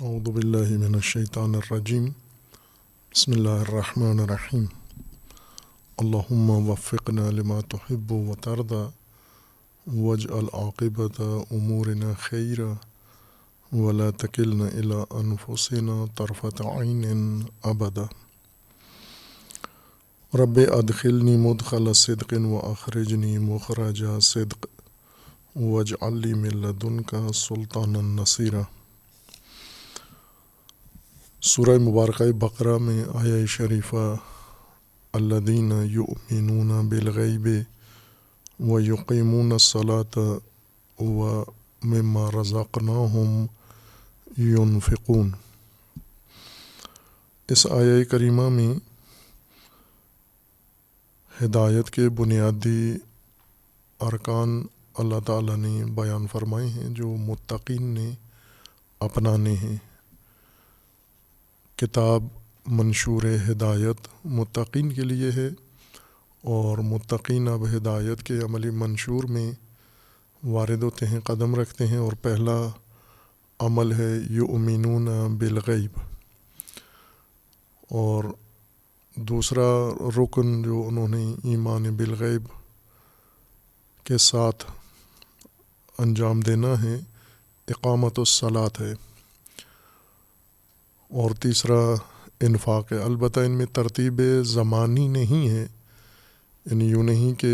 اعوذ باللہ من الشیطان الرجیم بسم اللہ الرحمن الرحیم اللہم وفقنا لما تحب وترضى واجعل عاقبۃ امورنا خیرا ولا تکلنا الی انفسنا طرفۃ عین ابدا رب ادخلنی مدخل صدق واخرجنی مخرج صدق واجعل لی من لدنک سلطانا نصیرا۔ سورہ مبارکہ بقرہ میں آیہ شریفہ الذین یؤمنون بالغیب ویقیمون الصلاة ومما رزقناہم ینفقون، اس آیہ کریمہ میں ہدایت کے بنیادی ارکان اللہ تعالیٰ نے بیان فرمائے ہیں جو متقین نے اپنانے ہیں۔ کتاب منشور ہدایت متقین کے لیے ہے، اور متقین اب ہدایت کے عملی منشور میں وارد ہوتے ہیں، قدم رکھتے ہیں، اور پہلا عمل ہے یؤمنون بالغیب، اور دوسرا رکن جو انہوں نے ایمان بالغیب کے ساتھ انجام دینا ہے اقامت الصلاۃ ہے، اور تیسرا انفاق ہے۔ البتہ ان میں ترتیب زمانی نہیں ہے، یعنی یوں نہیں کہ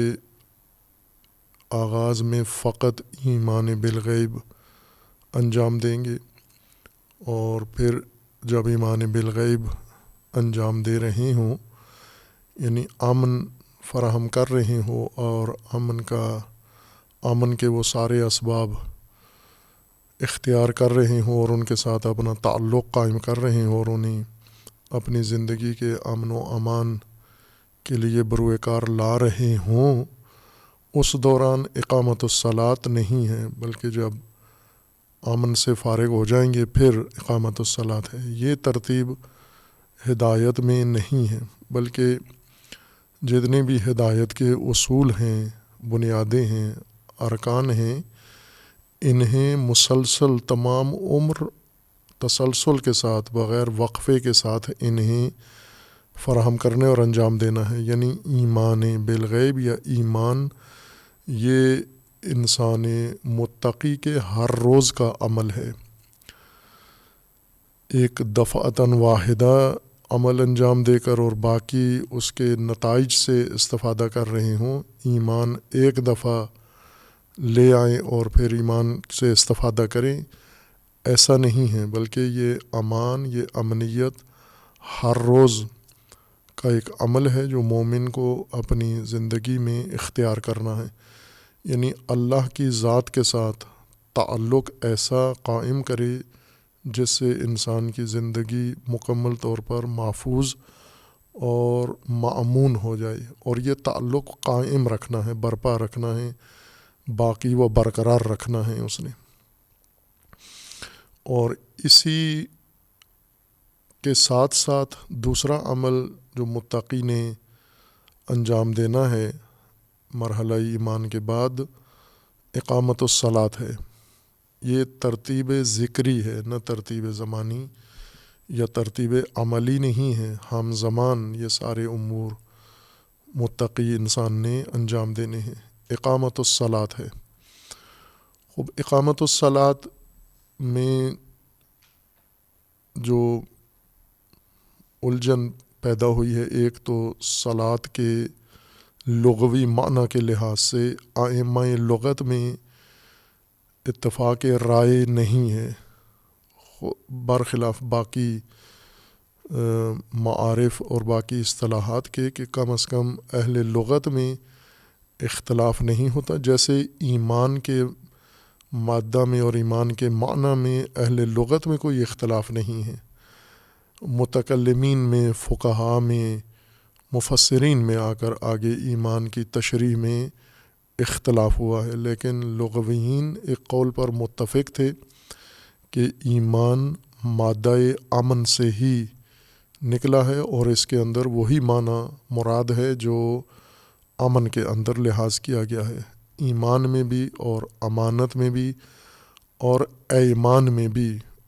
آغاز میں فقط ایمان بالغیب انجام دیں گے اور پھر جب ایمان بالغیب انجام دے رہے ہوں، یعنی امن فراہم کر رہے ہوں اور امن کے وہ سارے اسباب اختیار کر رہے ہوں اور ان کے ساتھ اپنا تعلق قائم کر رہے ہوں اور انہیں اپنی زندگی کے امن و امان کے لیے بروئے کار لا رہے ہوں، اس دوران اقامت الصلاۃ نہیں ہے، بلکہ جب امن سے فارغ ہو جائیں گے پھر اقامت الصلاۃ ہے۔ یہ ترتیب ہدایت میں نہیں ہے، بلکہ جتنے بھی ہدایت کے اصول ہیں، بنیادیں ہیں، ارکان ہیں، انہیں مسلسل تمام عمر تسلسل کے ساتھ بغیر وقفے کے ساتھ انہیں فراہم کرنے اور انجام دینا ہے۔ یعنی ایمان بالغیب یا ایمان یہ انسان متقی کے ہر روز کا عمل ہے، ایک دفعتاً واحدہ عمل انجام دے کر اور باقی اس کے نتائج سے استفادہ کر رہے ہوں۔ ایمان ایک دفعہ لے آئیں اور پھر ایمان سے استفادہ کریں، ایسا نہیں ہے، بلکہ یہ امان، یہ امنیت ہر روز کا ایک عمل ہے جو مومن کو اپنی زندگی میں اختیار کرنا ہے۔ یعنی اللہ کی ذات کے ساتھ تعلق ایسا قائم کرے جس سے انسان کی زندگی مکمل طور پر محفوظ اور مأمون ہو جائے، اور یہ تعلق قائم رکھنا ہے، برپا رکھنا ہے، باقی و برقرار رکھنا ہے اس نے۔ اور اسی کے ساتھ ساتھ دوسرا عمل جو متقی نے انجام دینا ہے مرحلہ ایمان کے بعد اقامت الصلاۃ ہے۔ یہ ترتیب ذکری ہے، نہ ترتیب زمانی یا ترتیب عملی نہیں ہے، ہم زمان یہ سارے امور متقی انسان نے انجام دینے ہیں۔ اقامت الصلاۃ ہے۔ خب اقامت الصلاۃ میں جو الجھن پیدا ہوئی ہے، ایک تو صلاۃ کے لغوی معنی کے لحاظ سے ائمہ لغت میں اتفاق رائے نہیں ہے، برخلاف باقی معارف اور باقی اصطلاحات کے، کہ کم از کم اہل لغت میں اختلاف نہیں ہوتا۔ جیسے ایمان کے مادہ میں اور ایمان کے معنی میں اہل لغت میں کوئی اختلاف نہیں ہے، متکلمین میں، فقہاء میں، مفسرین میں آ کر آگے ایمان کی تشریح میں اختلاف ہوا ہے، لیکن لغویین ایک قول پر متفق تھے کہ ایمان مادہ امن سے ہی نکلا ہے، اور اس کے اندر وہی معنی مراد ہے جو امن کے اندر لحاظ کیا گیا ہے، ایمان میں بھی اور امانت میں بھی اور ایمان میں بھی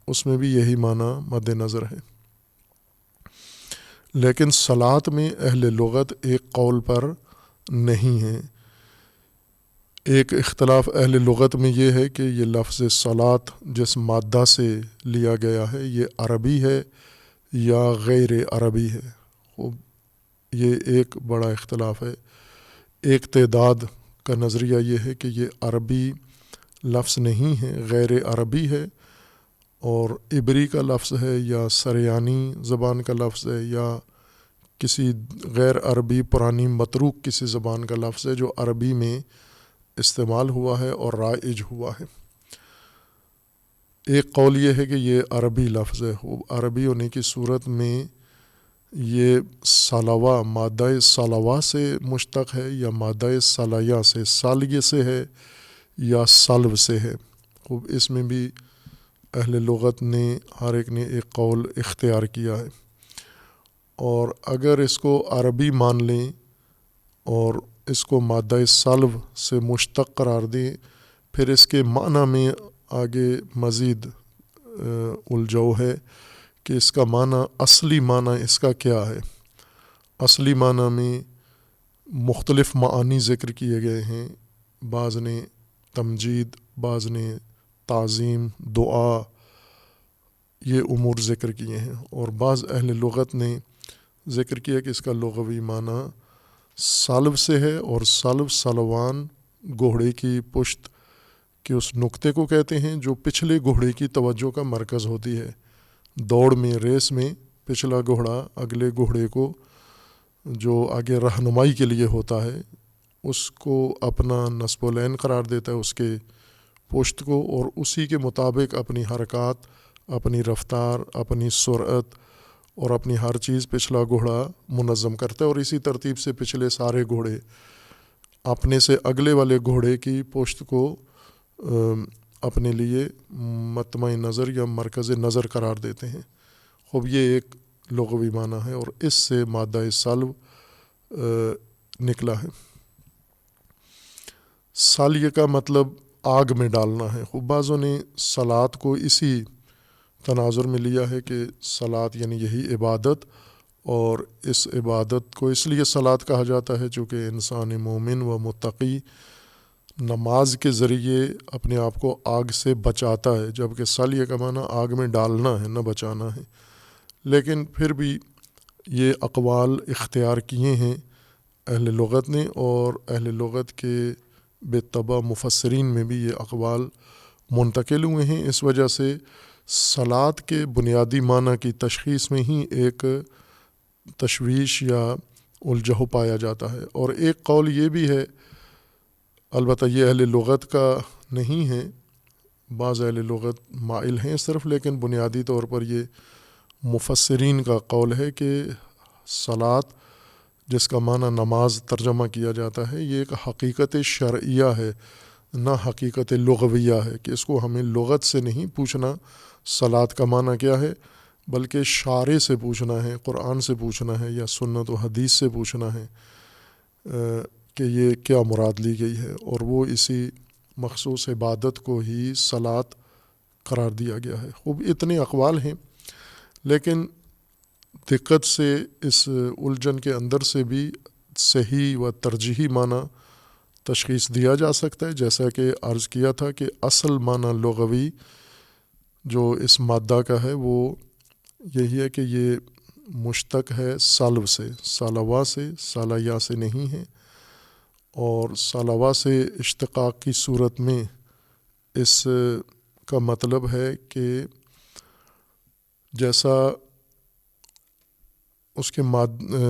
اس میں بھی یہی معنی مد نظر ہے۔ لیکن صلاۃ میں اہل لغت ایک قول پر نہیں ہے۔ ایک اختلاف اہل لغت میں یہ ہے کہ یہ لفظ صلاۃ جس مادہ سے لیا گیا ہے یہ عربی ہے یا غیر عربی ہے۔ یہ ایک بڑا اختلاف ہے۔ ایک تعداد کا نظریہ یہ ہے کہ یہ عربی لفظ نہیں ہے، غیر عربی ہے، اور عبری کا لفظ ہے یا سریانی زبان کا لفظ ہے یا کسی غیر عربی پرانی متروک کسی زبان کا لفظ ہے جو عربی میں استعمال ہوا ہے اور رائج ہوا ہے۔ ایک قول یہ ہے کہ یہ عربی لفظ ہے۔ عربی ہونے کی صورت میں یہ سالوا مادہ سالوا سے مشتق ہے یا مادہ سالیہ سے سالیہ سے ہے یا سلو سے ہے۔ اس میں بھی اہل لغت نے ہر ایک نے ایک قول اختیار کیا ہے، اور اگر اس کو عربی مان لیں اور اس کو مادہ سلو سے مشتق قرار دیں، پھر اس کے معنی میں آگے مزید الجھو ہے کہ اس کا معنی اصلی معنی اس کا کیا ہے۔ اصلی معنی میں مختلف معانی ذکر کیے گئے ہیں، بعض نے تمجید، بعض نے تعظیم، دعا، یہ امور ذکر کیے ہیں، اور بعض اہل لغت نے ذکر کیا کہ اس کا لغوی معنی سالو سے ہے، اور سالو سلوان گھوڑے کی پشت کے اس نقطے کو کہتے ہیں جو پچھلے گھوڑے کی توجہ کا مرکز ہوتی ہے۔ دوڑ میں، ریس میں پچھلا گھوڑا اگلے گھوڑے کو جو آگے رہنمائی کے لیے ہوتا ہے اس کو اپنا نصب العین قرار دیتا ہے، اس کے پشت کو، اور اسی کے مطابق اپنی حرکات، اپنی رفتار، اپنی سرعت اور اپنی ہر چیز پچھلا گھوڑا منظم کرتا ہے، اور اسی ترتیب سے پچھلے سارے گھوڑے اپنے سے اگلے والے گھوڑے کی پشت کو اپنے لیے مطمع نظر یا مرکز نظر قرار دیتے ہیں۔ یہ ایک لغوی معنی ہے، اور اس سے مادہ سلو نکلا ہے۔ سالیہ کا مطلب آگ میں ڈالنا ہے۔ بعضوں نے صلاۃ کو اسی تناظر میں لیا ہے کہ صلاۃ یعنی یہی عبادت، اور اس عبادت کو اس لیے صلاۃ کہا جاتا ہے چونکہ انسان مومن و متقی نماز کے ذریعے اپنے آپ کو آگ سے بچاتا ہے، جبکہ سالیہ کا معنی آگ میں ڈالنا ہے، نہ بچانا ہے۔ لیکن پھر بھی یہ اقوال اختیار کیے ہیں اہل لغت نے، اور اہل لغت کے بالطبع مفسرین میں بھی یہ اقوال منتقل ہوئے ہیں۔ اس وجہ سے صلاۃ کے بنیادی معنی کی تشخیص میں ہی ایک تشویش یا الجھو پایا جاتا ہے۔ اور ایک قول یہ بھی ہے، البتہ یہ اہل لغت کا نہیں ہے، بعض اہل لغت مائل ہیں صرف، لیکن بنیادی طور پر یہ مفسرین کا قول ہے کہ صلاۃ جس کا معنی نماز ترجمہ کیا جاتا ہے، یہ ایک حقیقت شرعیہ ہے، نہ حقیقت لغویہ ہے، کہ اس کو ہمیں لغت سے نہیں پوچھنا صلاۃ کا معنی کیا ہے، بلکہ شارع سے پوچھنا ہے، قرآن سے پوچھنا ہے یا سنت و حدیث سے پوچھنا ہے کہ یہ کیا مراد لی گئی ہے، اور وہ اسی مخصوص عبادت کو ہی صلاۃ قرار دیا گیا ہے۔ اتنے اقوال ہیں، لیکن دقت سے اس الجھن کے اندر سے بھی صحیح و ترجیحی معنی تشخیص دیا جا سکتا ہے، جیسا کہ عرض کیا تھا کہ اصل معنی لغوی جو اس مادہ کا ہے وہ یہی ہے کہ یہ مشتق ہے سالو سے، سالوا سے، سالیہ سے نہیں ہے، اور سالوا سے اشتقاق کی صورت میں اس کا مطلب ہے کہ جیسا اس کے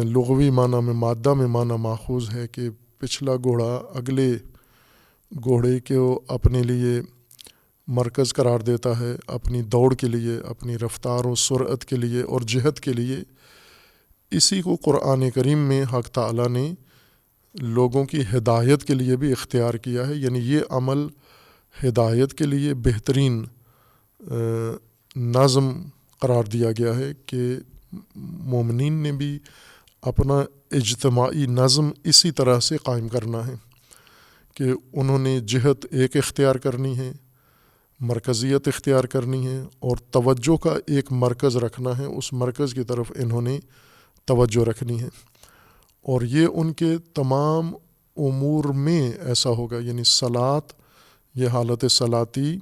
لغوی معنی میں مادہ میں معنی ماخوذ ہے کہ پچھلا گھوڑا اگلے گھوڑے کو اپنے لیے مرکز قرار دیتا ہے، اپنی دوڑ کے لیے، اپنی رفتار و سرعت کے لیے اور جہت کے لیے، اسی کو قرآن کریم میں حق تعالیٰ نے لوگوں کی ہدایت کے لیے بھی اختیار کیا ہے، یعنی یہ عمل ہدایت کے لیے بہترین نظم قرار دیا گیا ہے کہ مومنین نے بھی اپنا اجتماعی نظم اسی طرح سے قائم کرنا ہے کہ انہوں نے جہت ایک اختیار کرنی ہے، مرکزیت اختیار کرنی ہے اور توجہ کا ایک مرکز رکھنا ہے، اس مرکز کی طرف انہوں نے توجہ رکھنی ہے، اور یہ ان کے تمام امور میں ایسا ہوگا، یعنی صلاۃ، یہ حالت صلاتی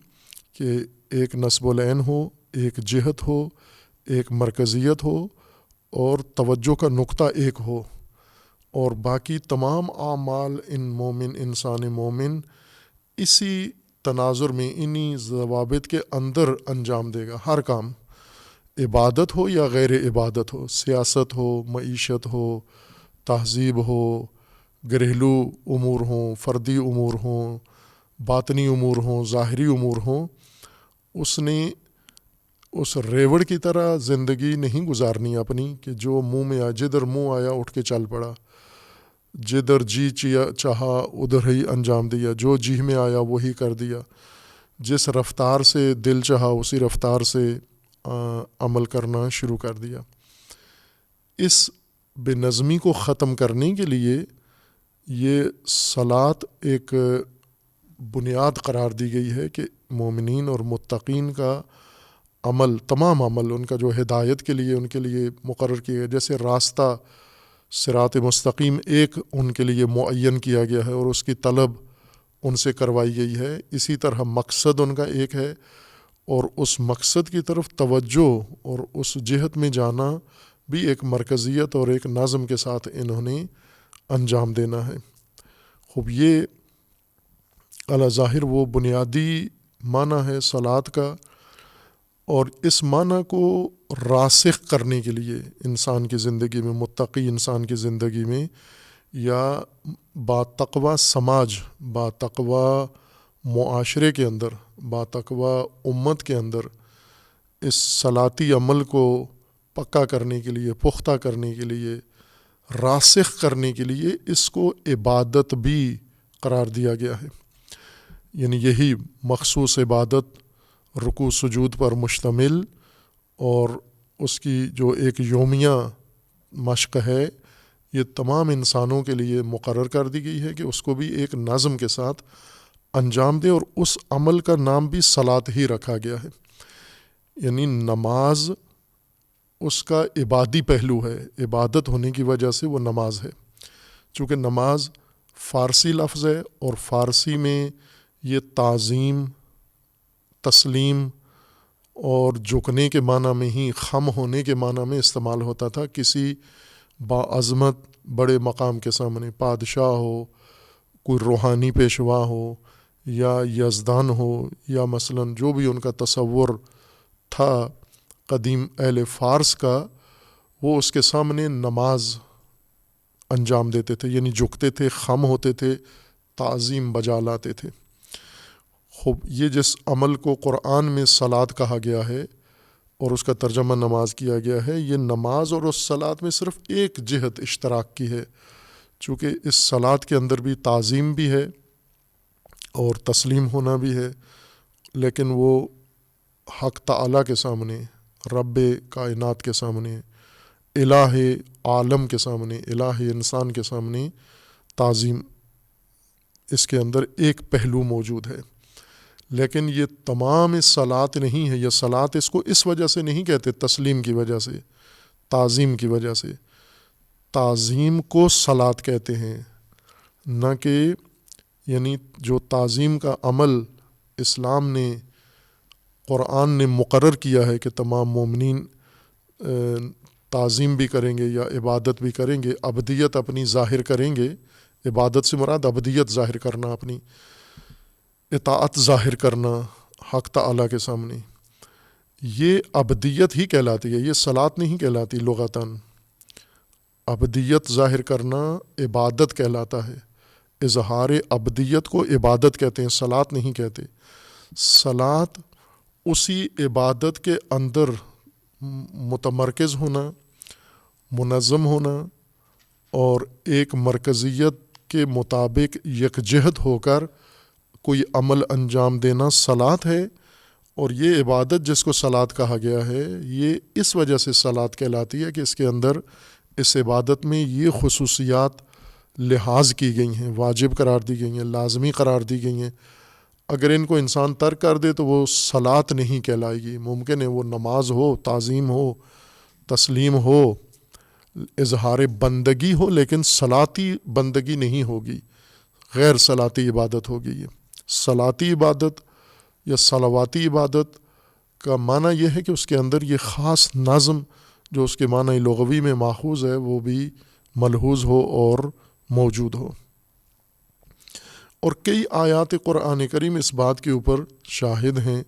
کہ ایک نصب العین ہو، ایک جہت ہو، ایک مرکزیت ہو اور توجہ کا نقطہ ایک ہو، اور باقی تمام اعمال انسان مومن اسی تناظر میں، انہی ضوابط کے اندر انجام دے گا۔ ہر کام، عبادت ہو یا غیر عبادت ہو، سیاست ہو، معیشت ہو، تہذیب ہو، گھریلو امور ہوں، فردی امور ہوں، باطنی امور ہوں، ظاہری امور ہوں، اس نے اس ریوڑ کی طرح زندگی نہیں گزارنی اپنی کہ جو منہ میں جدھر منہ آیا اٹھ کے چل پڑا، جدھر جی چاہا ادھر ہی انجام دیا، جو جی میں آیا وہی کر دیا، جس رفتار سے دل چاہا اسی رفتار سے عمل کرنا شروع کر دیا۔ اس بے نظمی کو ختم کرنے کے لیے یہ صلاۃ ایک بنیاد قرار دی گئی ہے کہ مومنین اور متقین کا عمل، تمام عمل ان کا جو ہدایت کے لیے ان کے لیے مقرر کیا گیا، جیسے راستہ صراط مستقیم ایک ان کے لیے معین کیا گیا ہے اور اس کی طلب ان سے کروائی گئی ہے، اسی طرح مقصد ان کا ایک ہے، اور اس مقصد کی طرف توجہ اور اس جہت میں جانا بھی ایک مرکزیت اور ایک نظم کے ساتھ انہوں نے انجام دینا ہے۔ خوب، یہ علی ظاہر وہ بنیادی معنی ہے صلاۃ کا، اور اس معنی کو راسخ کرنے کے لیے انسان کی زندگی میں، متقی انسان کی زندگی میں، یا باتقوی سماج، باتقوی معاشرے کے اندر، باتقوی امت کے اندر اس صلاتی عمل کو پکا کرنے کے لیے، پختہ کرنے کے لیے، راسخ کرنے کے لیے اس کو عبادت بھی قرار دیا گیا ہے۔ یعنی یہی مخصوص عبادت رکوع سجود پر مشتمل، اور اس کی جو ایک یومیہ مشق ہے، یہ تمام انسانوں کے لیے مقرر کر دی گئی ہے کہ اس کو بھی ایک نظم کے ساتھ انجام دے، اور اس عمل کا نام بھی صلاۃ ہی رکھا گیا ہے۔ یعنی نماز اس کا عبادی پہلو ہے، عبادت ہونے کی وجہ سے وہ نماز ہے، چونکہ نماز فارسی لفظ ہے، اور فارسی میں یہ تعظیم، تسلیم اور جھکنے کے معنی میں ہی، خم ہونے کے معنی میں استعمال ہوتا تھا۔ کسی باعظمت بڑے مقام کے سامنے، بادشاہ ہو، کوئی روحانی پیشوا ہو، یا یزدان ہو، یا مثلاً جو بھی ان کا تصور تھا قدیم اہل فارس کا، وہ اس کے سامنے نماز انجام دیتے تھے، یعنی جھکتے تھے، خم ہوتے تھے، تعظیم بجا لاتے تھے۔ خوب، یہ جس عمل کو قرآن میں صلاۃ کہا گیا ہے اور اس کا ترجمہ نماز کیا گیا ہے، یہ نماز اور اس صلاۃ میں صرف ایک جہت اشتراک کی ہے، چونکہ اس صلاۃ کے اندر بھی تعظیم بھی ہے اور تسلیم ہونا بھی ہے، لیکن وہ حق تعالیٰ کے سامنے، رب کائنات کے سامنے، الہ عالم کے سامنے، الہ انسان کے سامنے تعظیم، اس کے اندر ایک پہلو موجود ہے۔ لیکن یہ تمام اس صلاۃ نہیں ہے، یہ صلاۃ اس کو اس وجہ سے نہیں کہتے، تسلیم کی وجہ سے، تعظیم کی وجہ سے، تعظیم کو صلاۃ کہتے ہیں، نہ کہ یعنی جو تعظیم کا عمل اسلام نے، قرآن نے مقرر کیا ہے کہ تمام مومنین تعظیم بھی کریں گے یا عبادت بھی کریں گے، عبدیت اپنی ظاہر کریں گے، عبادت سے مراد عبدیت ظاہر کرنا، اپنی اطاعت ظاہر کرنا حق تعالیٰ کے سامنے، یہ عبدیت ہی کہلاتی ہے، یہ صلاۃ نہیں کہلاتی لغتاً۔ عبدیت ظاہر کرنا عبادت کہلاتا ہے، اظہار عبدیت کو عبادت کہتے ہیں، صلاۃ نہیں کہتے۔ صلاۃ اسی عبادت کے اندر متمرکز ہونا، منظم ہونا، اور ایک مرکزیت کے مطابق یکجہت ہو کر کوئی عمل انجام دینا صلاۃ ہے۔ اور یہ عبادت جس کو صلاۃ کہا گیا ہے، یہ اس وجہ سے صلاۃ کہلاتی ہے کہ اس کے اندر، اس عبادت میں یہ خصوصیات لحاظ کی گئی ہیں، واجب قرار دی گئی ہیں، لازمی قرار دی گئی ہیں۔ اگر ان کو انسان ترک کر دے تو وہ صلات نہیں کہلائے گی. ممکن ہے وہ نماز ہو، تعظیم ہو، تسلیم ہو، اظہار بندگی ہو، لیکن صلاتی بندگی نہیں ہوگی، غیر صلاتی عبادت ہوگی. یہ صلاتی عبادت یا صلواتی عبادت کا معنی یہ ہے کہ اس کے اندر یہ خاص نظم جو اس کے معنی لغوی میں ماخوذ ہے وہ بھی ملحوظ ہو اور موجود ہو. اور کئی آیات قرآن کریم اس بات کے اوپر شاہد ہیں،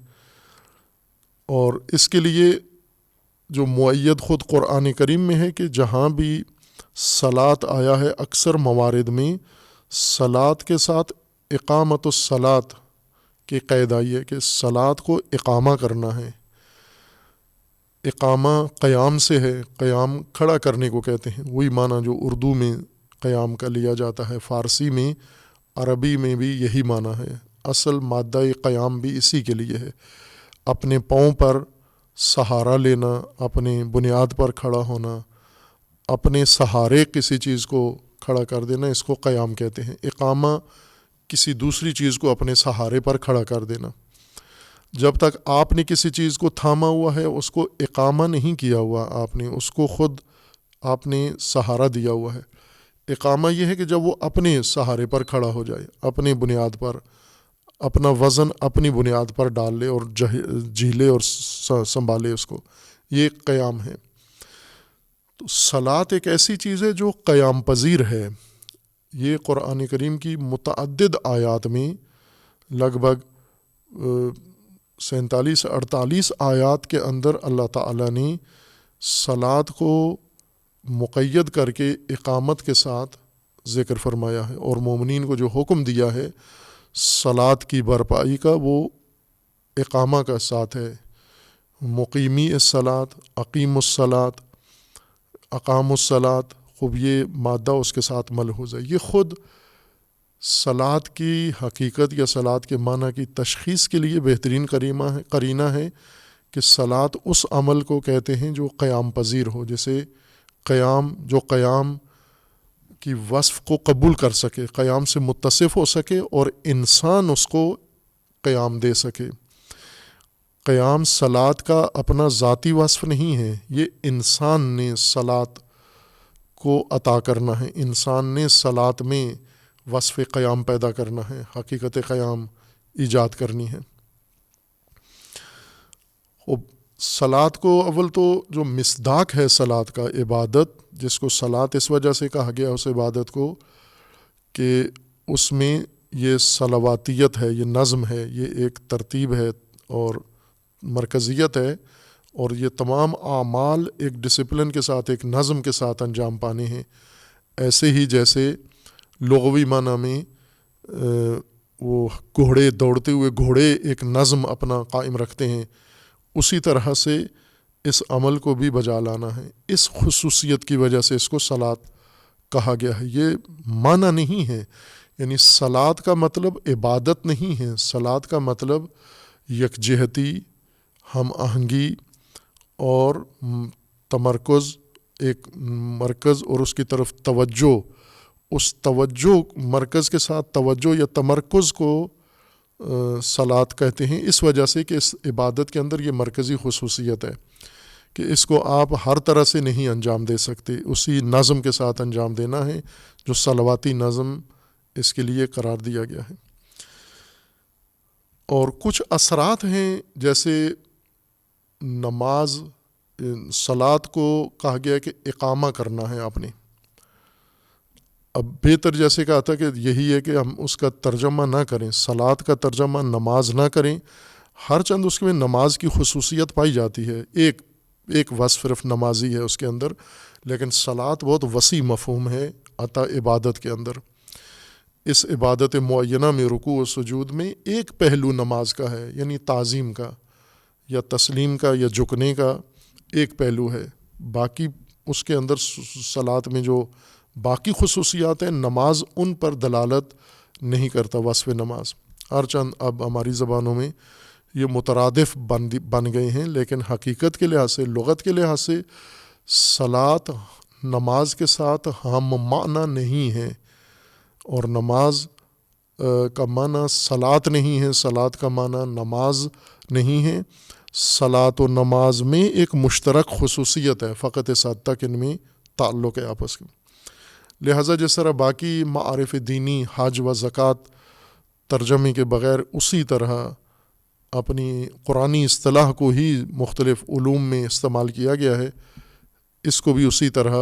اور اس کے لیے جو مؤید خود قرآن کریم میں ہے کہ جہاں بھی صلاۃ آیا ہے اکثر موارد میں صلاۃ کے ساتھ اقامت الصلاۃ کی قید آئی ہے کہ صلاۃ کو اقامہ کرنا ہے. اقامہ قیام سے ہے، قیام کھڑا کرنے کو کہتے ہیں، وہی معنی جو اردو میں قیام کا لیا جاتا ہے، فارسی میں، عربی میں بھی یہی معنی ہے. اصل مادہ قیام بھی اسی کے لیے ہے، اپنے پاؤں پر سہارا لینا، اپنے بنیاد پر کھڑا ہونا، اپنے سہارے کسی چیز کو کھڑا کر دینا، اس کو قیام کہتے ہیں. اقامہ کسی دوسری چیز کو اپنے سہارے پر کھڑا کر دینا. جب تک آپ نے کسی چیز کو تھاما ہوا ہے اس کو اقامہ نہیں کیا ہوا، آپ نے اس کو خود آپ نے سہارا دیا ہوا ہے. اقامہ یہ ہے کہ جب وہ اپنے سہارے پر کھڑا ہو جائے، اپنی بنیاد پر، اپنا وزن اپنی بنیاد پر ڈال لے اور جھیلے اور سنبھالے اس کو، یہ قیام ہے. تو صلاۃ ایک ایسی چیز ہے جو قیام پذیر ہے. یہ قرآن کریم کی متعدد آیات میں لگ بھگ 47-48 آیات کے اندر اللہ تعالیٰ نے صلاۃ کو مقید کر کے اقامت کے ساتھ ذکر فرمایا ہے، اور مومنین کو جو حکم دیا ہے صلاۃ کی برپائی کا وہ اقامہ کا ساتھ ہے. مقیمی الصلاۃ، اقیم الصلاۃ، اقام الصلاۃ، خوب یہ مادہ اس کے ساتھ ملحوظ ہے. یہ خود صلاۃ کی حقیقت یا صلاۃ کے معنی کی تشخیص کے لیے بہترین قرینہ ہے کہ صلاۃ اس عمل کو کہتے ہیں جو قیام پذیر ہو، جیسے قیام جو قیام کی وصف کو قبول کر سکے، قیام سے متصف ہو سکے اور انسان اس کو قیام دے سکے. قیام صلاۃ کا اپنا ذاتی وصف نہیں ہے، یہ انسان نے صلاۃ کو عطا کرنا ہے، انسان نے صلاۃ میں وصف قیام پیدا کرنا ہے، حقیقت قیام ایجاد کرنی ہے. صلاۃ کو اول تو جو مصداق ہے صلاۃ کا، عبادت، جس کو صلاۃ اس وجہ سے کہا گیا اس عبادت کو کہ اس میں یہ صلواتیت ہے، یہ نظم ہے، یہ ایک ترتیب ہے اور مرکزیت ہے، اور یہ تمام اعمال ایک ڈسپلن کے ساتھ، ایک نظم کے ساتھ انجام پانے ہیں. ایسے ہی جیسے لغوی معنی میں وہ گھوڑے دوڑتے ہوئے گھوڑے ایک نظم اپنا قائم رکھتے ہیں، اسی طرح سے اس عمل کو بھی بجا لانا ہے. اس خصوصیت کی وجہ سے اس کو صلاۃ کہا گیا ہے. یہ معنی نہیں ہے، یعنی صلاۃ کا مطلب عبادت نہیں ہے، صلاۃ کا مطلب یکجہتی، ہم آہنگی اور تمرکز، ایک مرکز اور اس کی طرف توجہ، اس توجہ مرکز کے ساتھ توجہ یا تمرکز کو صلاۃ کہتے ہیں، اس وجہ سے کہ اس عبادت کے اندر یہ مرکزی خصوصیت ہے کہ اس کو آپ ہر طرح سے نہیں انجام دے سکتے، اسی نظم کے ساتھ انجام دینا ہے جو صلواتی نظم اس کے لیے قرار دیا گیا ہے. اور کچھ اثرات ہیں، جیسے نماز، صلاۃ کو کہا گیا کہ اقامہ کرنا ہے آپ نے. اب بہتر جیسے کہا تھا کہ یہی ہے کہ ہم اس کا ترجمہ نہ کریں، صلاۃ کا ترجمہ نماز نہ کریں، ہر چند اس میں نماز کی خصوصیت پائی جاتی ہے، ایک وصف صرف نمازی ہے اس کے اندر، لیکن صلاۃ بہت وسیع مفہوم ہے عطا عبادت کے اندر. اس عبادت معینہ میں رکوع و سجود میں ایک پہلو نماز کا ہے، یعنی تعظیم کا یا تسلیم کا یا جھکنے کا ایک پہلو ہے. باقی اس کے اندر صلاۃ میں جو باقی خصوصیات ہیں، نماز ان پر دلالت نہیں کرتا وصف نماز. ہر چند اب ہماری زبانوں میں یہ مترادف بن گئے ہیں، لیکن حقیقت کے لحاظ سے، لغت کے لحاظ سے صلاۃ نماز کے ساتھ ہم معنی نہیں ہے، اور نماز کا معنی صلاۃ نہیں ہے، صلاۃ کا معنی نماز نہیں ہے۔ صلاۃ و نماز میں ایک مشترک خصوصیت ہے، فقط اس حد تک ان میں تعلق ہے آپس میں۔ لہٰذا جس طرح باقی معارف دینی حج و زکوٰۃ ترجمے کے بغیر اسی طرح اپنی قرآنی اصطلاح کو ہی مختلف علوم میں استعمال کیا گیا ہے، اس کو بھی اسی طرح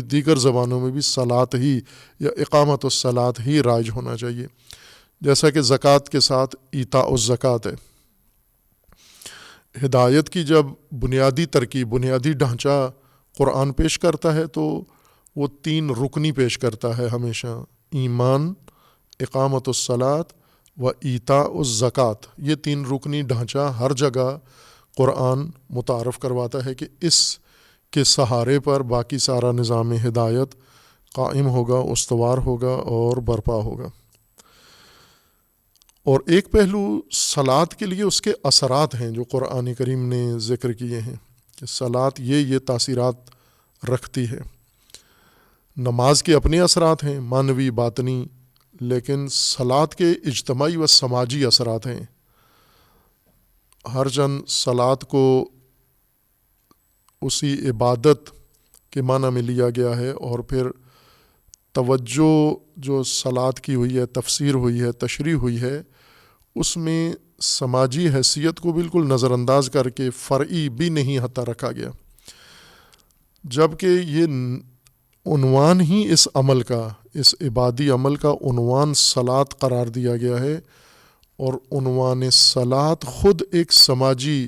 دیگر زبانوں میں بھی صلاۃ ہی یا اقامت الصلاۃ ہی رائج ہونا چاہیے۔ جیسا کہ زکوٰۃ کے ساتھ ایتاء الزکوٰۃ ہے۔ ہدایت کی جب بنیادی ترکیب، بنیادی ڈھانچہ قرآن پیش کرتا ہے تو وہ 3 رکنی پیش کرتا ہے ہمیشہ: ایمان، اقامت الصلاۃ و ایتاء الزکوٰۃ۔ یہ 3 رکنی ڈھانچہ ہر جگہ قرآن متعارف کرواتا ہے کہ اس کے سہارے پر باقی سارا نظام ہدایت قائم ہوگا، استوار ہوگا اور برپا ہوگا۔ اور ایک پہلو صلاۃ کے لیے اس کے اثرات ہیں جو قرآن کریم نے ذکر کیے ہیں کہ صلاۃ یہ تاثیرات رکھتی ہے۔ نماز کے اپنے اثرات ہیں، معنوی باطنی، لیکن صلاۃ کے اجتماعی و سماجی اثرات ہیں۔ ہر چند صلاۃ کو اسی عبادت کے معنی میں لیا گیا ہے، اور پھر توجہ جو صلاۃ کی ہوئی ہے، تفسیر ہوئی ہے، تشریح ہوئی ہے، اس میں سماجی حیثیت کو بالکل نظر انداز کر کے فرعی بھی نہیں حتیٰ رکھا گیا، جبکہ یہ عنوان ہی اس عمل کا، اس عبادی عمل کا عنوان صلاۃ قرار دیا گیا ہے، اور عنوان صلاۃ خود ایک سماجی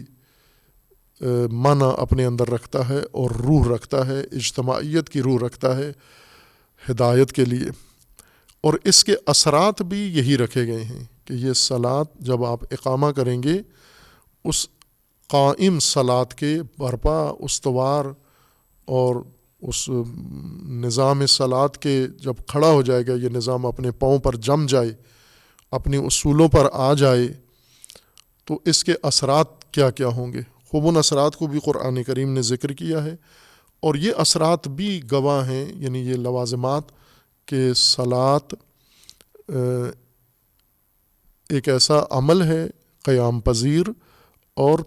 معنی اپنے اندر رکھتا ہے اور روح رکھتا ہے، اجتماعیت کی روح رکھتا ہے ہدایت کے لیے۔ اور اس کے اثرات بھی یہی رکھے گئے ہیں کہ یہ صلاۃ جب آپ اقامہ کریں گے، اس قائم صلاۃ کے برپا، استوار اور اس نظام صلاۃ کے جب کھڑا ہو جائے گا، یہ نظام اپنے پاؤں پر جم جائے، اپنے اصولوں پر آ جائے، تو اس کے اثرات کیا کیا ہوں گے۔ خوب ان اثرات کو بھی قرآن کریم نے ذکر کیا ہے، اور یہ اثرات بھی گواہ ہیں، یعنی یہ لوازمات کہ صلاۃ ایک ایسا عمل ہے قیام پذیر اور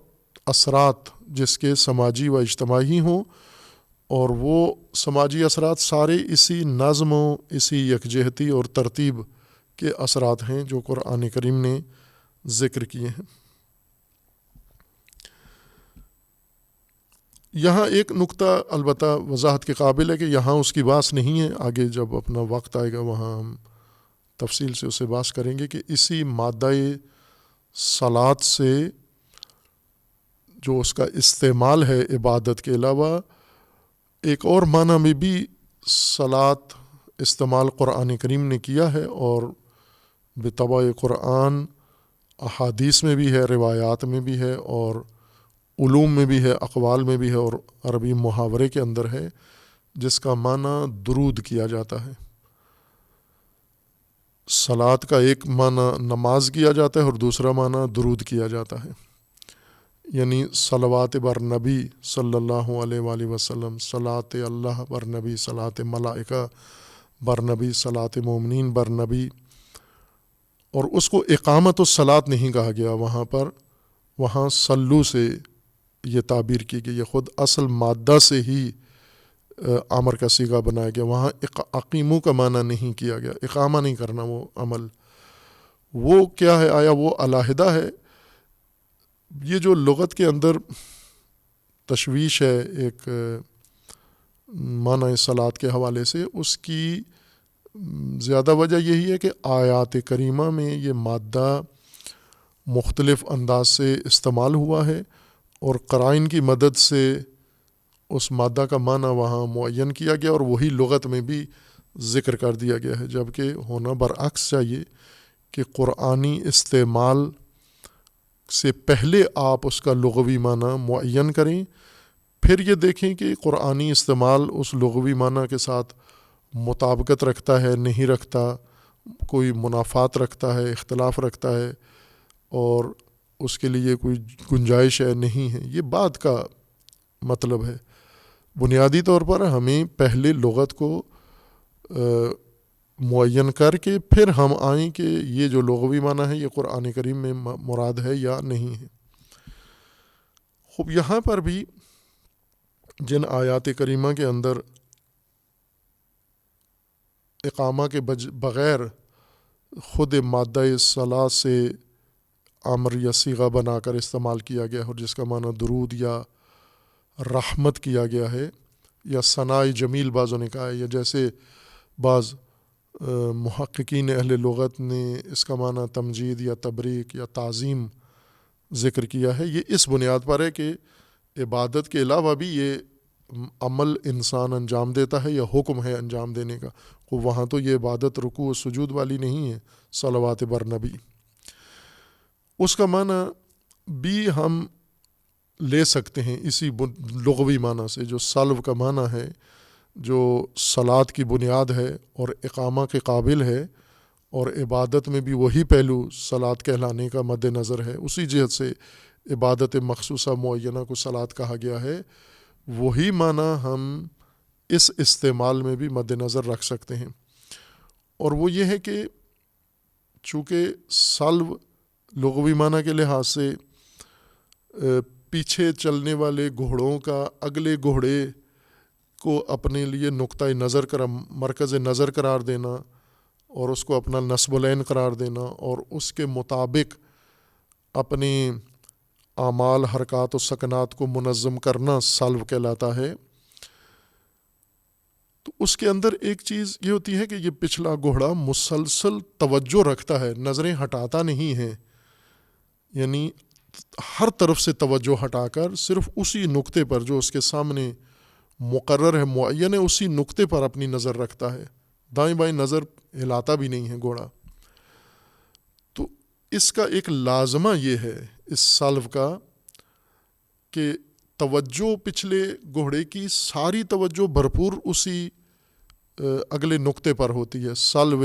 اثرات جس کے سماجی و اجتماعی ہوں، اور وہ سماجی اثرات سارے اسی نظم و اسی یکجہتی اور ترتیب کے اثرات ہیں جو قرآن کریم نے ذکر کیے ہیں۔ یہاں ایک نقطہ البتہ وضاحت کے قابل ہے کہ یہاں اس کی بحث نہیں ہے، آگے جب اپنا وقت آئے گا وہاں ہم تفصیل سے اسے بحث کریں گے کہ اسی مادہ صلاۃ سے جو اس کا استعمال ہے عبادت کے علاوہ، ایک اور معنی میں بھی صلاۃ استعمال قرآن کریم نے کیا ہے، اور بطبع قرآن احادیث میں بھی ہے، روایات میں بھی ہے، اور علوم میں بھی ہے، اقوال میں بھی ہے، اور عربی محاورے کے اندر ہے، جس کا معنی درود کیا جاتا ہے۔ صلاۃ کا ایک معنی نماز کیا جاتا ہے اور دوسرا معنی درود کیا جاتا ہے، یعنی صلوات بر نبی صلی اللہ علیہ وآلہ وسلم، صلاۃ اللہ بر نبی، صلاۃ ملائکہ بر نبی، صلاۃ مومنین بر نبی۔ اور اس کو اقامت الصلاۃ نہیں کہا گیا وہاں پر، وہاں صلو سے یہ تعبیر کی گئی، یہ خود اصل مادہ سے ہی امر کا صیغہ بنایا گیا، وہاں اقیمو کا معنی نہیں کیا گیا، اقامہ نہیں کرنا وہ عمل۔ وہ کیا ہے؟ آیا وہ علیحدہ ہے؟ یہ جو لغت کے اندر تشویش ہے ایک معنی صلاۃ کے حوالے سے، اس کی زیادہ وجہ یہی ہے کہ آیات کریمہ میں یہ مادہ مختلف انداز سے استعمال ہوا ہے، اور قرائن کی مدد سے اس مادہ کا معنی وہاں معین کیا گیا، اور وہی لغت میں بھی ذکر کر دیا گیا ہے، جبکہ ہونا برعکس چاہیے کہ قرآنی استعمال سے پہلے آپ اس کا لغوی معنی معین کریں، پھر یہ دیکھیں کہ قرآنی استعمال اس لغوی معنی کے ساتھ مطابقت رکھتا ہے، نہیں رکھتا، کوئی منافات رکھتا ہے، اختلاف رکھتا ہے، اور اس کے لیے کوئی گنجائش ہے نہیں ہے، یہ بات کا مطلب ہے۔ بنیادی طور پر ہمیں پہلے لغت کو معین کر کے پھر ہم آئیں کہ یہ جو لغوی معنی ہے یہ قرآن کریم میں مراد ہے یا نہیں ہے۔ خوب یہاں پر بھی جن آیات کریمہ کے اندر اقامہ کے بغیر خود مادہ صلاح سے امر یا صیغہ بنا کر استعمال کیا گیا ہے، اور جس کا معنی درود یا رحمت کیا گیا ہے، یا ثناء جمیل بعضوں نے کہا ہے، یا جیسے بعض محققین اہل لغت نے اس کا معنی تمجید یا تبریک یا تعظیم ذکر کیا ہے، یہ اس بنیاد پر ہے کہ عبادت کے علاوہ بھی یہ عمل انسان انجام دیتا ہے یا حکم ہے انجام دینے کا۔ وہاں تو یہ عبادت رکوع و سجود والی نہیں ہے، صلوات بر نبی، اس کا معنی بھی ہم لے سکتے ہیں اسی لغوی معنی سے، جو سلو کا معنی ہے، جو صلاۃ کی بنیاد ہے اور اقامہ کے قابل ہے، اور عبادت میں بھی وہی پہلو صلاۃ کہلانے کا مد نظر ہے، اسی جہت سے عبادت مخصوصہ معینہ کو صلاۃ کہا گیا ہے، وہی معنی ہم اس استعمال میں بھی مد نظر رکھ سکتے ہیں۔ اور وہ یہ ہے کہ چونکہ سلو لغوی معنی کے لحاظ سے پیچھے چلنے والے گھوڑوں کا اگلے گھوڑے کو اپنے لیے نقطۂ نظر مرکز نظر قرار دینا، اور اس کو اپنا نصب العین قرار دینا، اور اس کے مطابق اپنے اعمال، حرکات و سکنات کو منظم کرنا سلو کہلاتا ہے۔ تو اس کے اندر ایک چیز یہ ہوتی ہے کہ یہ پچھلا گھوڑا مسلسل توجہ رکھتا ہے، نظریں ہٹاتا نہیں ہے، یعنی ہر طرف سے توجہ ہٹا کر صرف اسی نقطے پر جو اس کے سامنے مقرر ہے، معین ہے، اسی نقطے پر اپنی نظر رکھتا ہے، دائیں بائیں نظر ہلاتا بھی نہیں ہے گھوڑا۔ تو اس کا ایک لازمہ یہ ہے اس سلو کا کہ توجہ پچھلے گھوڑے کی ساری توجہ بھرپور اسی اگلے نقطے پر ہوتی ہے، سلو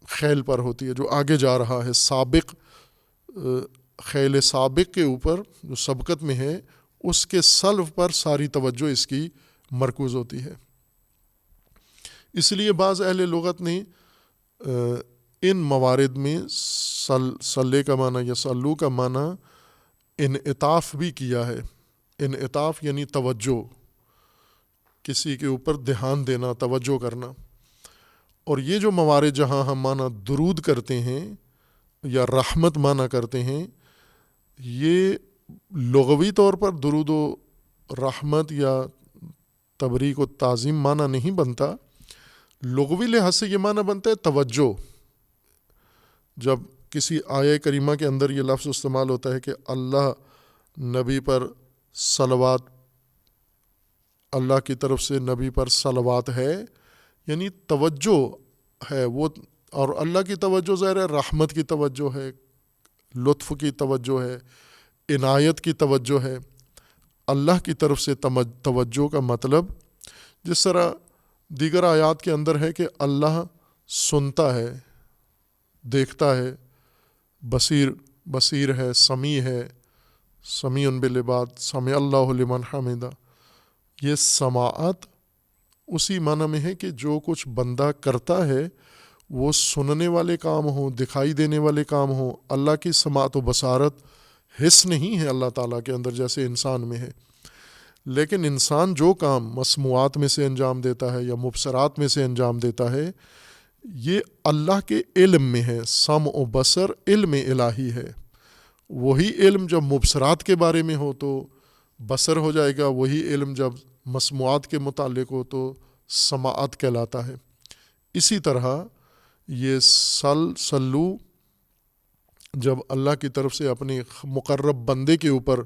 خیل پر ہوتی ہے جو آگے جا رہا ہے، سابق خیل سابق کے اوپر جو سبقت میں ہے، اس کے سلو پر ساری توجہ اس کی مرکوز ہوتی ہے۔ اس لیے بعض اہل لغت نے ان موارد میں صلے کا معنی یا صلو کا معنی انعطاف بھی کیا ہے۔ انعطاف یعنی توجہ، کسی کے اوپر دھیان دینا، توجہ کرنا۔ اور یہ جو موارد جہاں ہم معنی درود کرتے ہیں یا رحمت معنی کرتے ہیں، یہ لغوی طور پر درود و رحمت یا تبریک و تعظیم معنی نہیں بنتا، لغوی لحاظ سے یہ معنی بنتا ہے توجہ۔ جب کسی آیہ کریمہ کے اندر یہ لفظ استعمال ہوتا ہے کہ اللہ نبی پر صلوات، اللہ کی طرف سے نبی پر صلوات ہے، یعنی توجہ ہے وہ، اور اللہ کی توجہ ظاہر ہے رحمت کی توجہ ہے، لطف کی توجہ ہے، عنایت کی توجہ ہے۔ اللہ کی طرف سے توجہ کا مطلب جس طرح دیگر آیات کے اندر ہے کہ اللہ سنتا ہے، دیکھتا ہے، بصیر ہے، سمیع ہے، سمیع بالعباد، سمع اللہ لمن حمدہ۔ یہ سماعت اسی معنی میں ہے کہ جو کچھ بندہ کرتا ہے وہ سننے والے کام ہوں، دکھائی دینے والے کام ہوں۔ اللہ کی سماعت و بصارت حس نہیں ہے اللہ تعالیٰ کے اندر جیسے انسان میں ہے، لیکن انسان جو کام مسموعات میں سے انجام دیتا ہے یا مبصرات میں سے انجام دیتا ہے، یہ اللہ کے علم میں ہے۔ سمع و بصر علم الہی ہے، وہی علم جب مبصرات کے بارے میں ہو تو بصر ہو جائے گا، وہی علم جب مسموعات کے متعلق ہو تو سماعت کہلاتا ہے۔ اسی طرح یہ سلو جب اللہ کی طرف سے اپنے مقرب بندے کے اوپر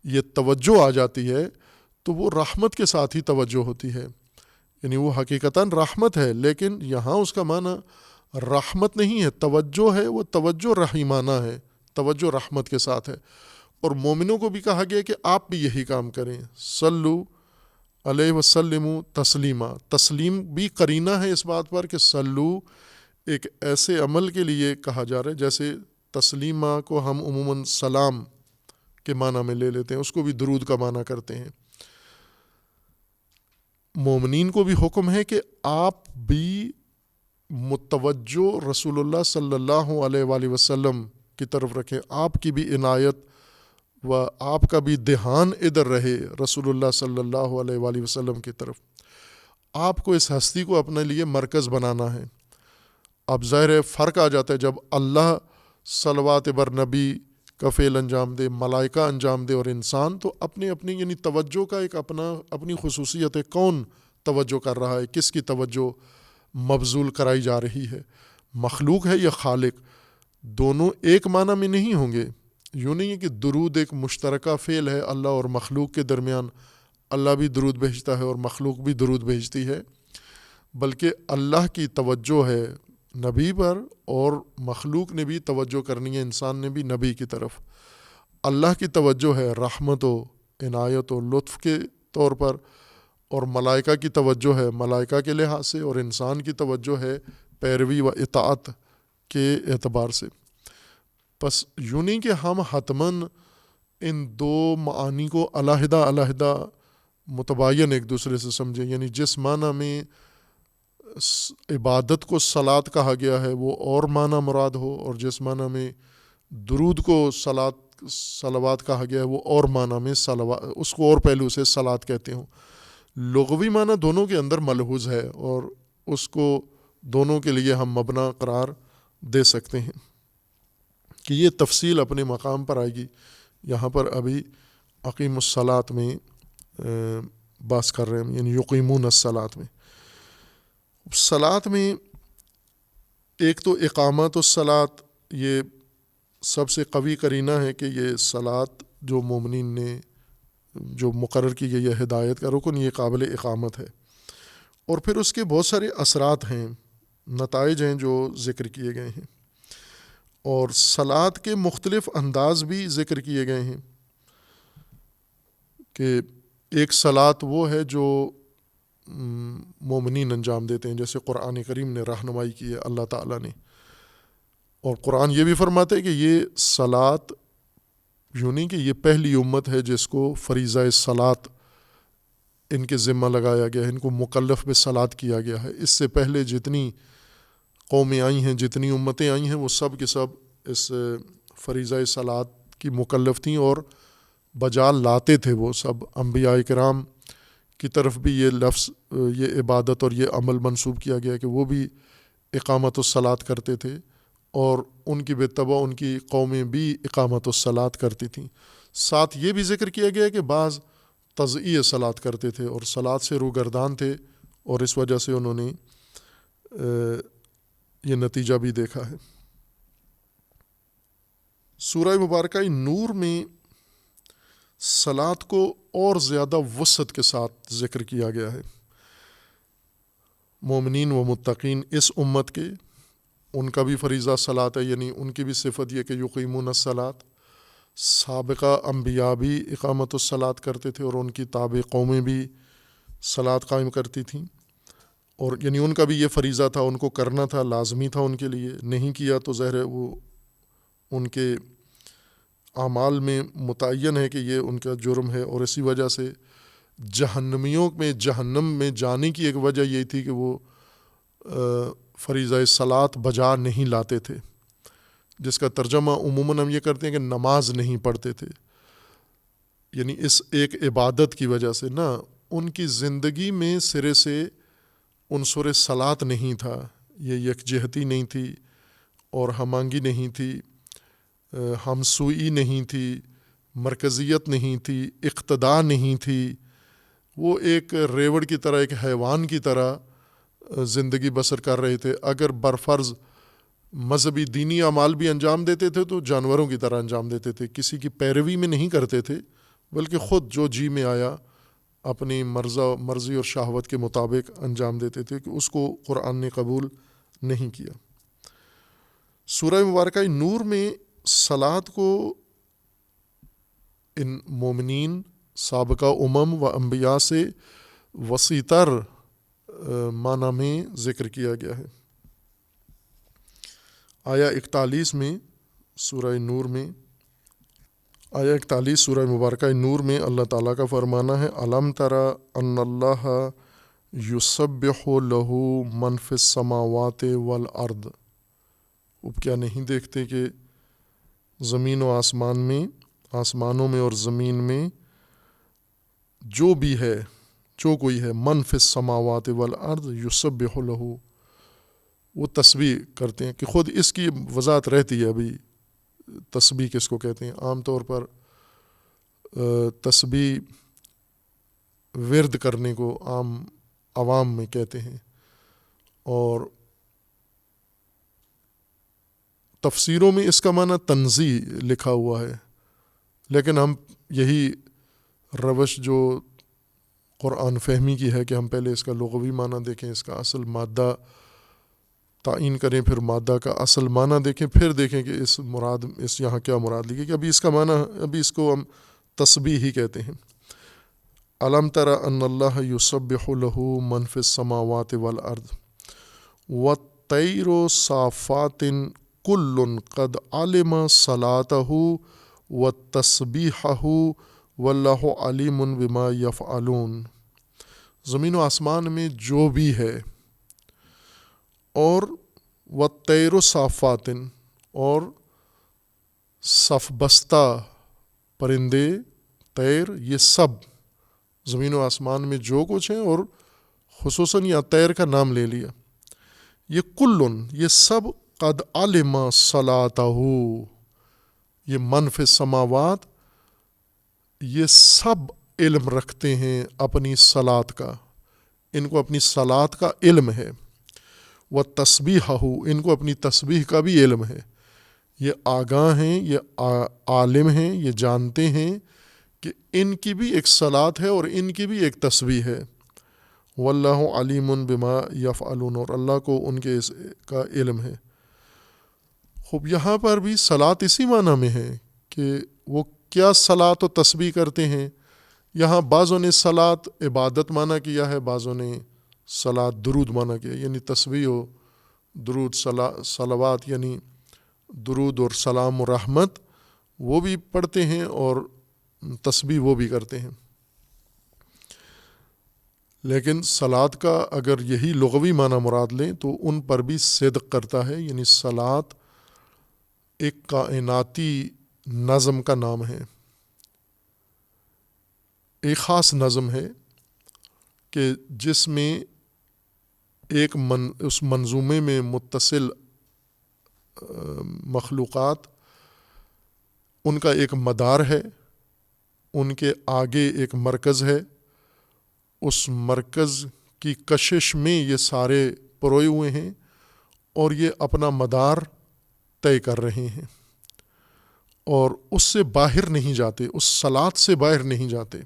یہ توجہ آ جاتی ہے تو وہ رحمت کے ساتھ ہی توجہ ہوتی ہے، یعنی وہ حقیقتاً رحمت ہے، لیکن یہاں اس کا معنی رحمت نہیں ہے، توجہ ہے، وہ توجہ رحیمانہ ہے، توجہ رحمت کے ساتھ ہے۔ اور مومنوں کو بھی کہا گیا کہ آپ بھی یہی کام کریں، صلو علیہ وسلم تسلیما۔ تسلیم بھی قرینہ ہے اس بات پر کہ صلو ایک ایسے عمل کے لیے کہا جا رہا ہے، جیسے تسلیمہ کو ہم عموماً سلام کے معنی میں لے لیتے ہیں، اس کو بھی درود کا معنی کرتے ہیں۔ مومنین کو بھی حکم ہے کہ آپ بھی متوجہ رسول اللہ صلی اللہ علیہ وآلہ وسلم کی طرف رکھیں، آپ کی بھی عنایت و آپ کا بھی دھیان ادھر رہے رسول اللہ صلی اللہ علیہ وآلہ وسلم کی طرف. آپ کو اس ہستی کو اپنے لیے مرکز بنانا ہے. اب ظاہر فرق آ جاتا ہے جب اللہ صلوات بر نبی کا فعل انجام دے، ملائکہ انجام دے اور انسان، تو اپنی یعنی توجہ کا ایک اپنی خصوصیت ہے. کون توجہ کر رہا ہے، کس کی توجہ مبذول کرائی جا رہی ہے، مخلوق ہے یا خالق؟ دونوں ایک معنی میں نہیں ہوں گے. یوں نہیں ہے کہ درود ایک مشترکہ فعل ہے اللہ اور مخلوق کے درمیان، اللہ بھی درود بھیجتا ہے اور مخلوق بھی درود بھیجتی ہے، بلکہ اللہ کی توجہ ہے نبی پر اور مخلوق نے بھی توجہ کرنی ہے انسان نے بھی نبی کی طرف. اللہ کی توجہ ہے رحمت و عنایت و لطف کے طور پر، اور ملائکہ کی توجہ ہے ملائکہ کے لحاظ سے، اور انسان کی توجہ ہے پیروی و اطاعت کے اعتبار سے. پس یوں نہیں کہ ہم حتماً ان دو معانی کو علیحدہ متباین ایک دوسرے سے سمجھیں. یعنی جس معنی میں عبادت کو صلاۃ کہا گیا ہے وہ اور معنی مراد ہو، اور جس معنی میں درود کو صلوات کہا گیا ہے وہ اور معنی میں اس کو اور پہلو سے صلاۃ کہتے ہوں. لغوی معنی دونوں کے اندر ملحوظ ہے اور اس کو دونوں کے لیے ہم مبنا قرار دے سکتے ہیں کہ یہ تفصیل اپنے مقام پر آئے گی. یہاں پر ابھی اقیم الصلاۃ میں بات کر رہے ہیں، یعنی یقیمون الصلاۃ میں. صلاۃ میں ایک تو اقامت الصلاۃ، یہ سب سے قوی قرینہ ہے کہ یہ صلاۃ جو مومنین نے جو مقرر کی گئی ہے ہدایت کا رکن، یہ قابل اقامت ہے. اور پھر اس کے بہت سارے اثرات ہیں، نتائج ہیں جو ذکر کیے گئے ہیں، اور صلاۃ کے مختلف انداز بھی ذکر کیے گئے ہیں کہ ایک صلاۃ وہ ہے جو مومنین انجام دیتے ہیں، جیسے قرآن کریم نے رہنمائی کی ہے اللہ تعالیٰ نے. اور قرآن یہ بھی فرماتا ہے کہ یہ صلاۃ یوں نہیں کہ یہ پہلی امت ہے جس کو فریضہ صلاۃ ان کے ذمہ لگایا گیا ہے، ان کو مکلف بصلاۃ کیا گیا ہے. اس سے پہلے جتنی قومیں آئی ہیں، جتنی امتیں آئی ہیں، وہ سب کے سب اس فریضہ صلاۃ کی مکلف تھیں اور بجا لاتے تھے. وہ سب انبیاء کرام کی طرف بھی یہ لفظ، یہ عبادت اور یہ عمل منسوب کیا گیا کہ وہ بھی اقامت الصلاۃ کرتے تھے، اور ان کی بتبع ان کی قومیں بھی اقامت الصلاۃ کرتی تھیں. ساتھ یہ بھی ذکر کیا گیا کہ بعض تضییع صلاۃ کرتے تھے اور صلاۃ سے روگردان تھے، اور اس وجہ سے انہوں نے یہ نتیجہ بھی دیکھا ہے. سورہ مبارکہ نور میں صلاۃ کو اور زیادہ وسعت کے ساتھ ذکر کیا گیا ہے. مومنین و متقین اس امت کے، ان کا بھی فریضہ صلاۃ ہے، یعنی ان کی بھی صفت یہ کہ یقیمون الصلاۃ. سابقہ انبیاء بھی اقامت الصلاۃ کرتے تھے اور ان کی تابع قومیں بھی صلاۃ قائم کرتی تھیں، اور یعنی ان کا بھی یہ فریضہ تھا، ان کو کرنا تھا، لازمی تھا ان کے لیے. نہیں کیا تو ظاہر ہے وہ ان کے اعمال میں متعین ہے کہ یہ ان کا جرم ہے. اور اسی وجہ سے جہنمیوں میں جہنم میں جانے کی ایک وجہ یہی تھی کہ وہ فریضہ صلاۃ بجا نہیں لاتے تھے، جس کا ترجمہ عموماً ہم یہ کرتے ہیں کہ نماز نہیں پڑھتے تھے. یعنی اس ایک عبادت کی وجہ سے نا ان کی زندگی میں سرے سے عنصر صلاۃ نہیں تھا، یہ یکجہتی نہیں تھی اور ہم آہنگی نہیں تھی، ہمسوئی نہیں تھی، مرکزیت نہیں تھی، اقتداء نہیں تھی. وہ ایک ریوڑ کی طرح، ایک حیوان کی طرح زندگی بسر کر رہے تھے. اگر برفرض مذہبی دینی اعمال بھی انجام دیتے تھے تو جانوروں کی طرح انجام دیتے تھے، کسی کی پیروی میں نہیں کرتے تھے، بلکہ خود جو جی میں آیا اپنی مرضی اور شہوت کے مطابق انجام دیتے تھے، کہ اس کو قرآن نے قبول نہیں کیا. سورہ مبارکہ نور میں صلاۃ کو ان مومنین، سابقہ امم و انبیاء سے وسیع تر معنی میں ذکر کیا گیا ہے. آیا 41 میں سورہ نور میں، آیا 41 سورہ مبارکہ نور میں اللہ تعالیٰ کا فرمانا ہے: الم تری ان اللہ یسبح لہ من فی السماوات والارض، اب کیا نہیں دیکھتے کہ زمین و آسمان میں، آسمانوں میں اور زمین میں جو بھی ہے، جو کوئی ہے، من فی السماوات والارض یسبح لہ، وہ تسبیح کرتے ہیں. کہ خود اس کی وضاحت رہتی ہے ابھی تسبیح کس کو کہتے ہیں. عام طور پر تسبیح ورد کرنے کو عوام میں کہتے ہیں، اور تفسیروں میں اس کا معنی تنزیہ لکھا ہوا ہے، لیکن ہم یہی روش جو قرآن فہمی کی ہے کہ ہم پہلے اس کا لغوی معنی دیکھیں، اس کا اصل مادہ تعین کریں، پھر مادہ کا اصل معنی دیکھیں، پھر دیکھیں کہ اس یہاں کیا مراد لکھی. کہ ابھی اس کا معنی، ابھی اس کو ہم تسبیح ہی کہتے ہیں. الم تر ان اللہ یسبح لہ من فی السماوات والارض والطیر صافات کل قد علم صلاتہ وتسبیحہ واللہ علیم بما یفعلون. زمین و آسمان میں جو بھی ہے، اور والطیر صافات، اور صف بستہ پرندے، طیر، یہ سب زمین و آسمان میں جو کچھ ہیں، اور خصوصاً یا طیر کا نام لے لیا، یہ کلن، یہ سب قد علم صلاتہ، یہ من فی السماوات، یہ سب علم رکھتے ہیں اپنی صلات کا، ان کو اپنی صلات کا علم ہے. وتسبیحہ، ان کو اپنی تسبیح کا بھی علم ہے. یہ آگاہ ہیں، یہ عالم ہیں، یہ جانتے ہیں کہ ان کی بھی ایک صلات ہے اور ان کی بھی ایک تسبیح ہے. واللہ علیم بما یفعلون، اور اللہ کو ان کے اس کا علم ہے. خوب یہاں پر بھی صلات اسی معنی میں ہے کہ وہ کیا صلات و تسبیح کرتے ہیں. یہاں بعضوں نے صلات عبادت معنی کیا ہے، بعضوں نے صلات درود معنی کیا، یعنی تسبیح و درود، صلوات یعنی درود اور سلام و رحمت وہ بھی پڑھتے ہیں، اور تسبیح وہ بھی کرتے ہیں. لیکن صلات کا اگر یہی لغوی معنی مراد لیں تو ان پر بھی صدق کرتا ہے. یعنی صلات ایک کائناتی نظم کا نام ہے، ایک خاص نظم ہے کہ جس میں اس منظومے میں متصل مخلوقات، ان کا ایک مدار ہے، ان کے آگے ایک مرکز ہے، اس مرکز کی کشش میں یہ سارے پروئے ہوئے ہیں، اور یہ اپنا مدار طے کر رہے ہیں، اور اس سے باہر نہیں جاتے، اس صلات سے باہر نہیں جاتے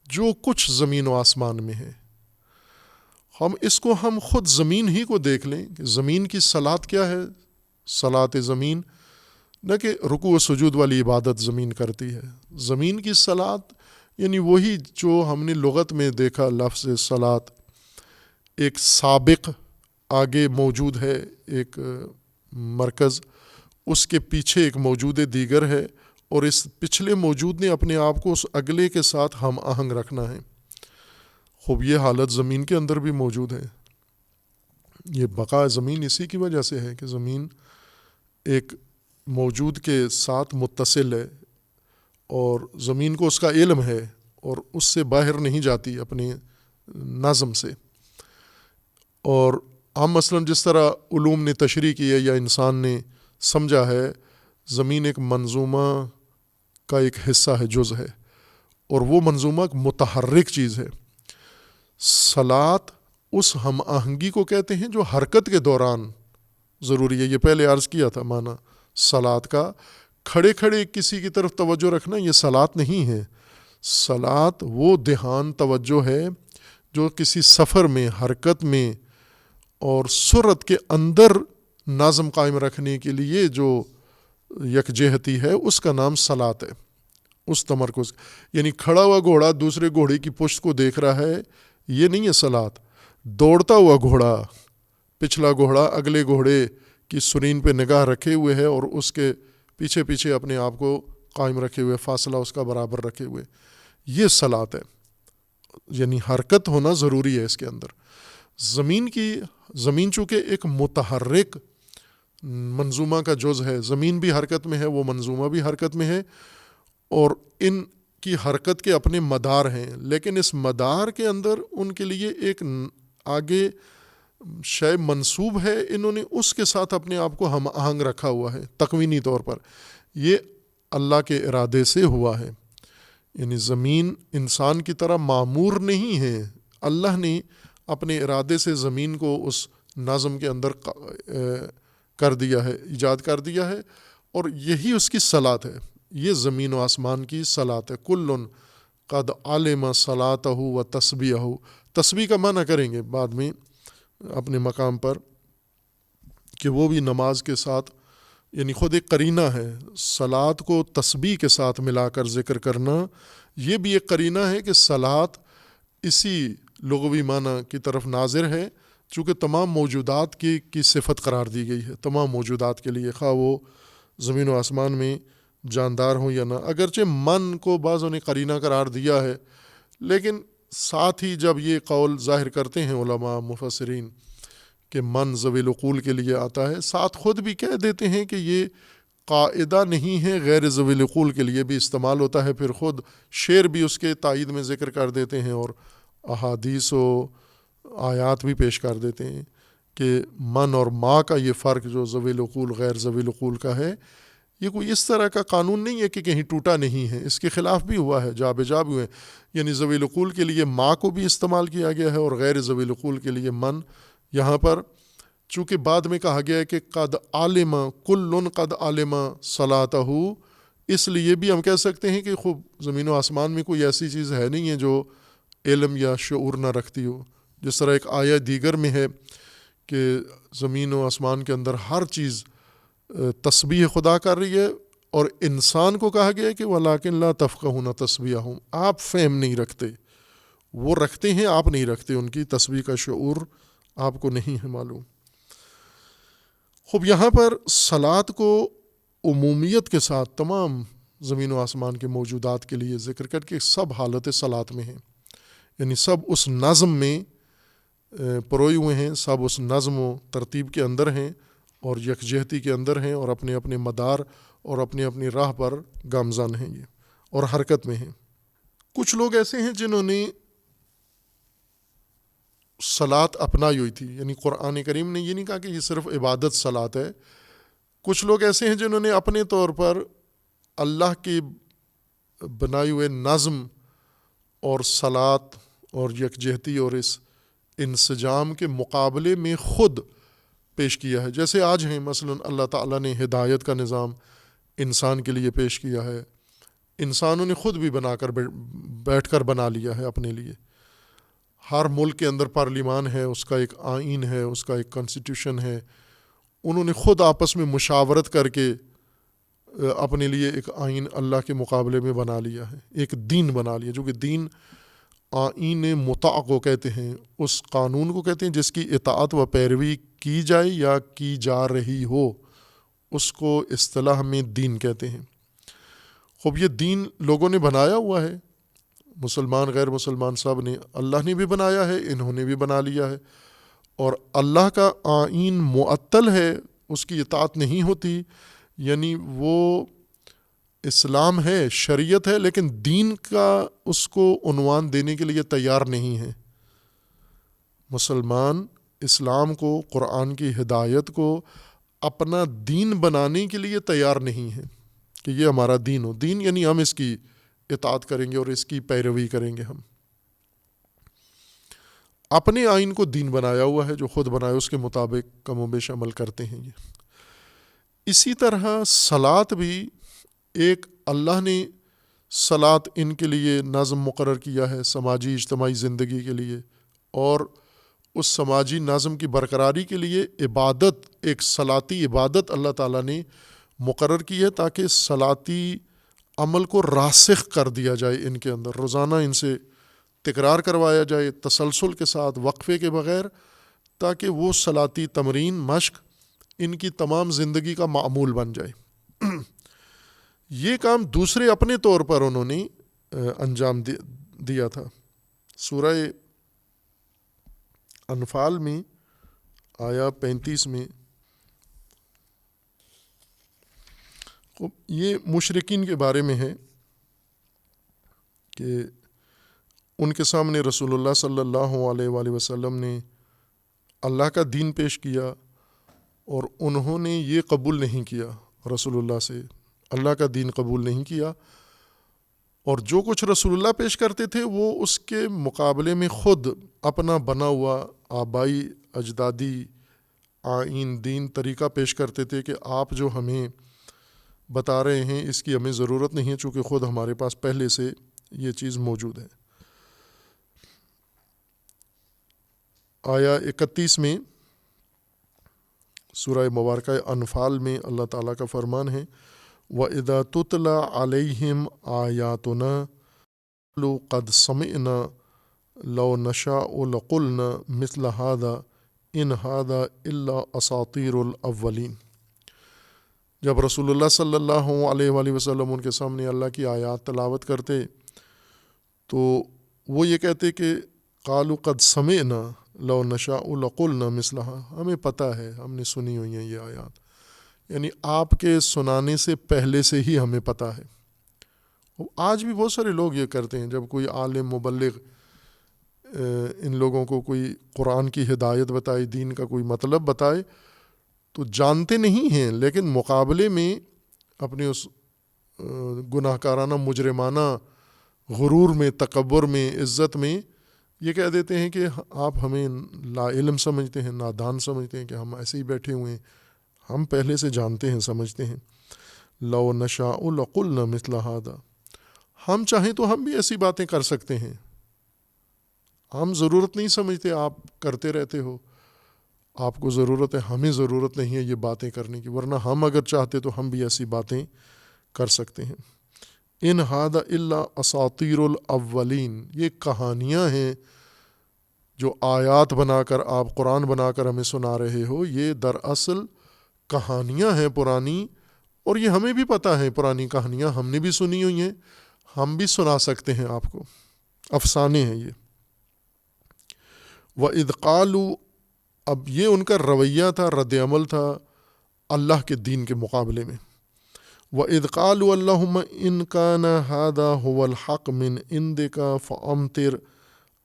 جو کچھ زمین و آسمان میں ہے. ہم خود زمین ہی کو دیکھ لیں کہ زمین کی صلات کیا ہے. صلات زمین نہ کہ رکوع و سجود والی عبادت زمین کرتی ہے. زمین کی صلات یعنی وہی جو ہم نے لغت میں دیکھا لفظ صلات، ایک سابق آگے موجود ہے، ایک مرکز، اس کے پیچھے ایک موجود دیگر ہے، اور اس پچھلے موجود نے اپنے آپ کو اس اگلے کے ساتھ ہم آہنگ رکھنا ہے. خوب یہ حالت زمین کے اندر بھی موجود ہے. یہ بقا زمین اسی کی وجہ سے ہے کہ زمین ایک موجود کے ساتھ متصل ہے، اور زمین کو اس کا علم ہے، اور اس سے باہر نہیں جاتی اپنے نظم سے. اور ہم مثلاً جس طرح علوم نے تشریح کی ہے یا انسان نے سمجھا ہے، زمین ایک منظومہ کا ایک حصہ ہے، جز ہے، اور وہ منظومہ ایک متحرک چیز ہے. صلات اس ہم آہنگی کو کہتے ہیں جو حرکت کے دوران ضروری ہے. یہ پہلے عرض کیا تھا معنی صلات کا. کھڑے کھڑے کسی کی طرف توجہ رکھنا یہ صلات نہیں ہے. صلات وہ دھیان توجہ ہے جو کسی سفر میں، حرکت میں اور سرعت کے اندر نظم قائم رکھنے کے لیے جو یکجہتی ہے، اس کا نام صلات ہے. اس تمرکز، یعنی کھڑا ہوا گھوڑا دوسرے گھوڑے کی پشت کو دیکھ رہا ہے، یہ نہیں ہے صلات. دوڑتا ہوا گھوڑا، پچھلا گھوڑا اگلے گھوڑے کی سرین پہ نگاہ رکھے ہوئے ہے، اور اس کے پیچھے پیچھے اپنے آپ کو قائم رکھے ہوئے، فاصلہ اس کا برابر رکھے ہوئے، یہ صلات ہے. یعنی حرکت ہونا ضروری ہے اس کے اندر. زمین چونکہ ایک متحرک منظومہ کا جز ہے، زمین بھی حرکت میں ہے، وہ منظومہ بھی حرکت میں ہے، اور ان کی حرکت کے اپنے مدار ہیں، لیکن اس مدار کے اندر ان کے لیے ایک آگے شے منسوب ہے، انہوں نے اس کے ساتھ اپنے آپ کو ہم آہنگ رکھا ہوا ہے تکوینی طور پر. یہ اللہ کے ارادے سے ہوا ہے. یعنی زمین انسان کی طرح معمور نہیں ہے، اللہ نے اپنے ارادے سے زمین کو اس نظم کے اندر کر دیا ہے، ایجاد کر دیا ہے، اور یہی اس کی صلاۃ ہے. یہ زمین و آسمان کی صلاۃ ہے. کل قد علم صلاتہ و تسبیحہ. تسبیح کا معنی کریں گے بعد میں اپنے مقام پر کہ وہ بھی نماز کے ساتھ، یعنی خود ایک قرینہ ہے. صلاۃ کو تسبیح کے ساتھ ملا کر ذکر کرنا یہ بھی ایک قرینہ ہے کہ صلاۃ اسی لغوی معنی کی طرف ناظر ہے، چونکہ تمام موجودات کی صفت قرار دی گئی ہے، تمام موجودات کے لیے، خواہ وہ زمین و آسمان میں جاندار ہوں یا نہ. اگرچہ من کو بعضوں نے قرینہ قرار دیا ہے، لیکن ساتھ ہی جب یہ قول ظاہر کرتے ہیں علماء مفسرین کہ من ذوی العقول کے لیے آتا ہے، ساتھ خود بھی کہہ دیتے ہیں کہ یہ قاعدہ نہیں ہے، غیر ذوی العقول کے لیے بھی استعمال ہوتا ہے. پھر خود شعر بھی اس کے تائید میں ذکر کر دیتے ہیں، اور احادیث و آیات بھی پیش کر دیتے ہیں کہ من اور ما کا یہ فرق جو ذوی العقول غیر ذوی العقول کا ہے، یہ کوئی اس طرح کا قانون نہیں ہے کہ کہیں ٹوٹا نہیں ہے، اس کے خلاف بھی ہوا ہے، جا بجا بھی ہوئے. یعنی ذوی العقول کے لیے ما کو بھی استعمال کیا گیا ہے، اور غیر ذوی العقول کے لیے من. یہاں پر چونکہ بعد میں کہا گیا ہے کہ قد علم کل قد علم صلاتہ، اس لیے بھی ہم کہہ سکتے ہیں کہ خوب زمین و آسمان میں کوئی ایسی چیز ہے نہیں ہے جو علم یا شعور نہ رکھتی ہو. جس طرح ایک آیہ دیگر میں ہے کہ زمین و آسمان کے اندر ہر چیز تسبیح خدا کر رہی ہے، اور انسان کو کہا گیا ہے کہ وَلَٰكِن لَا تَفْقَهُونَ تَسْبِيحَهُمْ، آپ فہم نہیں رکھتے، وہ رکھتے ہیں آپ نہیں رکھتے، ان کی تسبیح کا شعور آپ کو نہیں ہے معلوم. خوب یہاں پر صلاۃ کو عمومیت کے ساتھ تمام زمین و آسمان کے موجودات کے لیے ذکر کر کے سب حالت صلاۃ میں ہیں، یعنی سب اس نظم میں پروئے ہوئے ہیں، سب اس نظم و ترتیب کے اندر ہیں، اور یکجہتی کے اندر ہیں، اور اپنے اپنے مدار اور اپنی اپنی راہ پر گامزن ہیں یہ، اور حرکت میں ہیں. کچھ لوگ ایسے ہیں جنہوں نے صلاۃ اپنائی ہوئی تھی، یعنی قرآن کریم نے یہ نہیں کہا کہ یہ صرف عبادت صلاۃ ہے. کچھ لوگ ایسے ہیں جنہوں نے اپنے طور پر اللہ کے بنائے ہوئے نظم اور صلاۃ اور یکجہتی اور اس انسجام کے مقابلے میں خود پیش کیا ہے. جیسے آج ہیں مثلا اللہ تعالیٰ نے ہدایت کا نظام انسان کے لیے پیش کیا ہے، انسانوں نے خود بھی بنا کر بیٹھ کر بنا لیا ہے اپنے لیے. ہر ملک کے اندر پارلیمان ہے، اس کا ایک آئین ہے، اس کا ایک کانسٹیٹیوشن ہے. انہوں نے خود آپس میں مشاورت کر کے اپنے لیے ایک آئین اللہ کے مقابلے میں بنا لیا ہے، ایک دین بنا لیا، جو کہ دین آئین مطاع کو کہتے ہیں، اس قانون کو کہتے ہیں جس کی اطاعت و پیروی کی جائے یا کی جا رہی ہو، اس کو اصطلاح میں دین کہتے ہیں. خوب یہ دین لوگوں نے بنایا ہوا ہے، مسلمان غیر مسلمان سب نے، اللہ نے بھی بنایا ہے، انہوں نے بھی بنا لیا ہے. اور اللہ کا آئین معطل ہے، اس کی اطاعت نہیں ہوتی، یعنی وہ اسلام ہے، شریعت ہے، لیکن دین کا اس کو عنوان دینے کے لیے تیار نہیں ہے. مسلمان اسلام کو، قرآن کی ہدایت کو اپنا دین بنانے کے لیے تیار نہیں ہے کہ یہ ہمارا دین ہو. دین یعنی ہم اس کی اطاعت کریں گے اور اس کی پیروی کریں گے. ہم اپنے آئین کو دین بنایا ہوا ہے، جو خود بنایا اس کے مطابق کم و بیش عمل کرتے ہیں. یہ اسی طرح صلاۃ بھی ایک اللہ نے صلاۃ ان کے لیے نظم مقرر کیا ہے سماجی اجتماعی زندگی کے لیے، اور اس سماجی نظم کی برقراری کے لیے عبادت، ایک صلاتی عبادت اللہ تعالیٰ نے مقرر کی ہے تاکہ صلاتی عمل کو راسخ کر دیا جائے ان کے اندر، روزانہ ان سے تکرار کروایا جائے تسلسل کے ساتھ، وقفے کے بغیر، تاکہ وہ صلاتی تمرین، مشق ان کی تمام زندگی کا معمول بن جائے. یہ کام دوسرے اپنے طور پر انہوں نے انجام دیا تھا. سورہ انفال میں آیا 35 میں یہ مشرکین کے بارے میں ہے کہ ان کے سامنے رسول اللہ صلی اللہ علیہ وآلہ وسلم نے اللہ کا دین پیش کیا اور انہوں نے یہ قبول نہیں کیا، رسول اللہ سے اللہ کا دین قبول نہیں کیا، اور جو کچھ رسول اللہ پیش کرتے تھے وہ اس کے مقابلے میں خود اپنا بنا ہوا آبائی اجدادی آئین دین طریقہ پیش کرتے تھے کہ آپ جو ہمیں بتا رہے ہیں اس کی ہمیں ضرورت نہیں ہے، چونکہ خود ہمارے پاس پہلے سے یہ چیز موجود ہے۔ آیا 31 میں سورہ مبارکہ انفال میں اللہ تعالیٰ کا فرمان ہے وَإِذَا تُتْلَى عَلَيْهِمْ آيَاتُنَا قَالُوا قَدْ سَمِعْنَا لَوْ نَشَاءُ لَقُلْنَا مِثْلَ هَذَا إِنْ هَذَا إِلَّا أَسَاطِيرُ الْأَوَّلِينَ۔ جب رسول اللہ صلی اللہ علیہ وآلہ وسلم ان کے سامنے اللہ کی آیات تلاوت کرتے تو وہ یہ کہتے کہ قالوا قد سمعنا لو نشاء لقلنا مثلها، ہمیں پتہ ہے، ہم نے سنی ہوئی ہیں یہ آیات، یعنی آپ کے سنانے سے پہلے سے ہی ہمیں پتہ ہے۔ آج بھی بہت سارے لوگ یہ کرتے ہیں، جب کوئی عالم مبلغ ان لوگوں کو کوئی قرآن کی ہدایت بتائے، دین کا کوئی مطلب بتائے تو جانتے نہیں ہیں، لیکن مقابلے میں اپنے اس گناہ کارانہ مجرمانہ غرور میں، تکبر میں، عزت میں یہ کہہ دیتے ہیں کہ آپ ہمیں لا علم سمجھتے ہیں، نادان سمجھتے ہیں کہ ہم ایسے ہی بیٹھے ہوئے ہیں، ہم پہلے سے جانتے ہیں، سمجھتے ہیں۔ لو نشاء لقلنا مثل هذا، ہم چاہیں تو ہم بھی ایسی باتیں کر سکتے ہیں، ہم ضرورت نہیں سمجھتے آپ کرتے رہتے ہو، آپ کو ضرورت ہے، ہمیں ضرورت نہیں ہے یہ باتیں کرنے کی، ورنہ ہم اگر چاہتے تو ہم بھی ایسی باتیں کر سکتے ہیں۔ ان ھذا الا اساطیر الاولین، یہ کہانیاں ہیں جو آیات بنا کر آپ قرآن بنا کر ہمیں سنا رہے ہو، یہ دراصل کہانیاں ہیں پرانی، اور یہ ہمیں بھی پتہ ہے پرانی کہانیاں ہم نے بھی سنی ہوئی ہیں، ہم بھی سنا سکتے ہیں آپ کو، افسانے ہیں یہ۔ وَإِذْ قَالُوا، اب یہ ان کا رویہ تھا، رد عمل تھا اللہ کے دین کے مقابلے میں۔ وَإِذْ قَالُوا اللَّهُمَّ إِنْ كَانَ هَذَا هُوَ الْحَقُّ مِنْ عِنْدِكَ فَأَمْطِرْ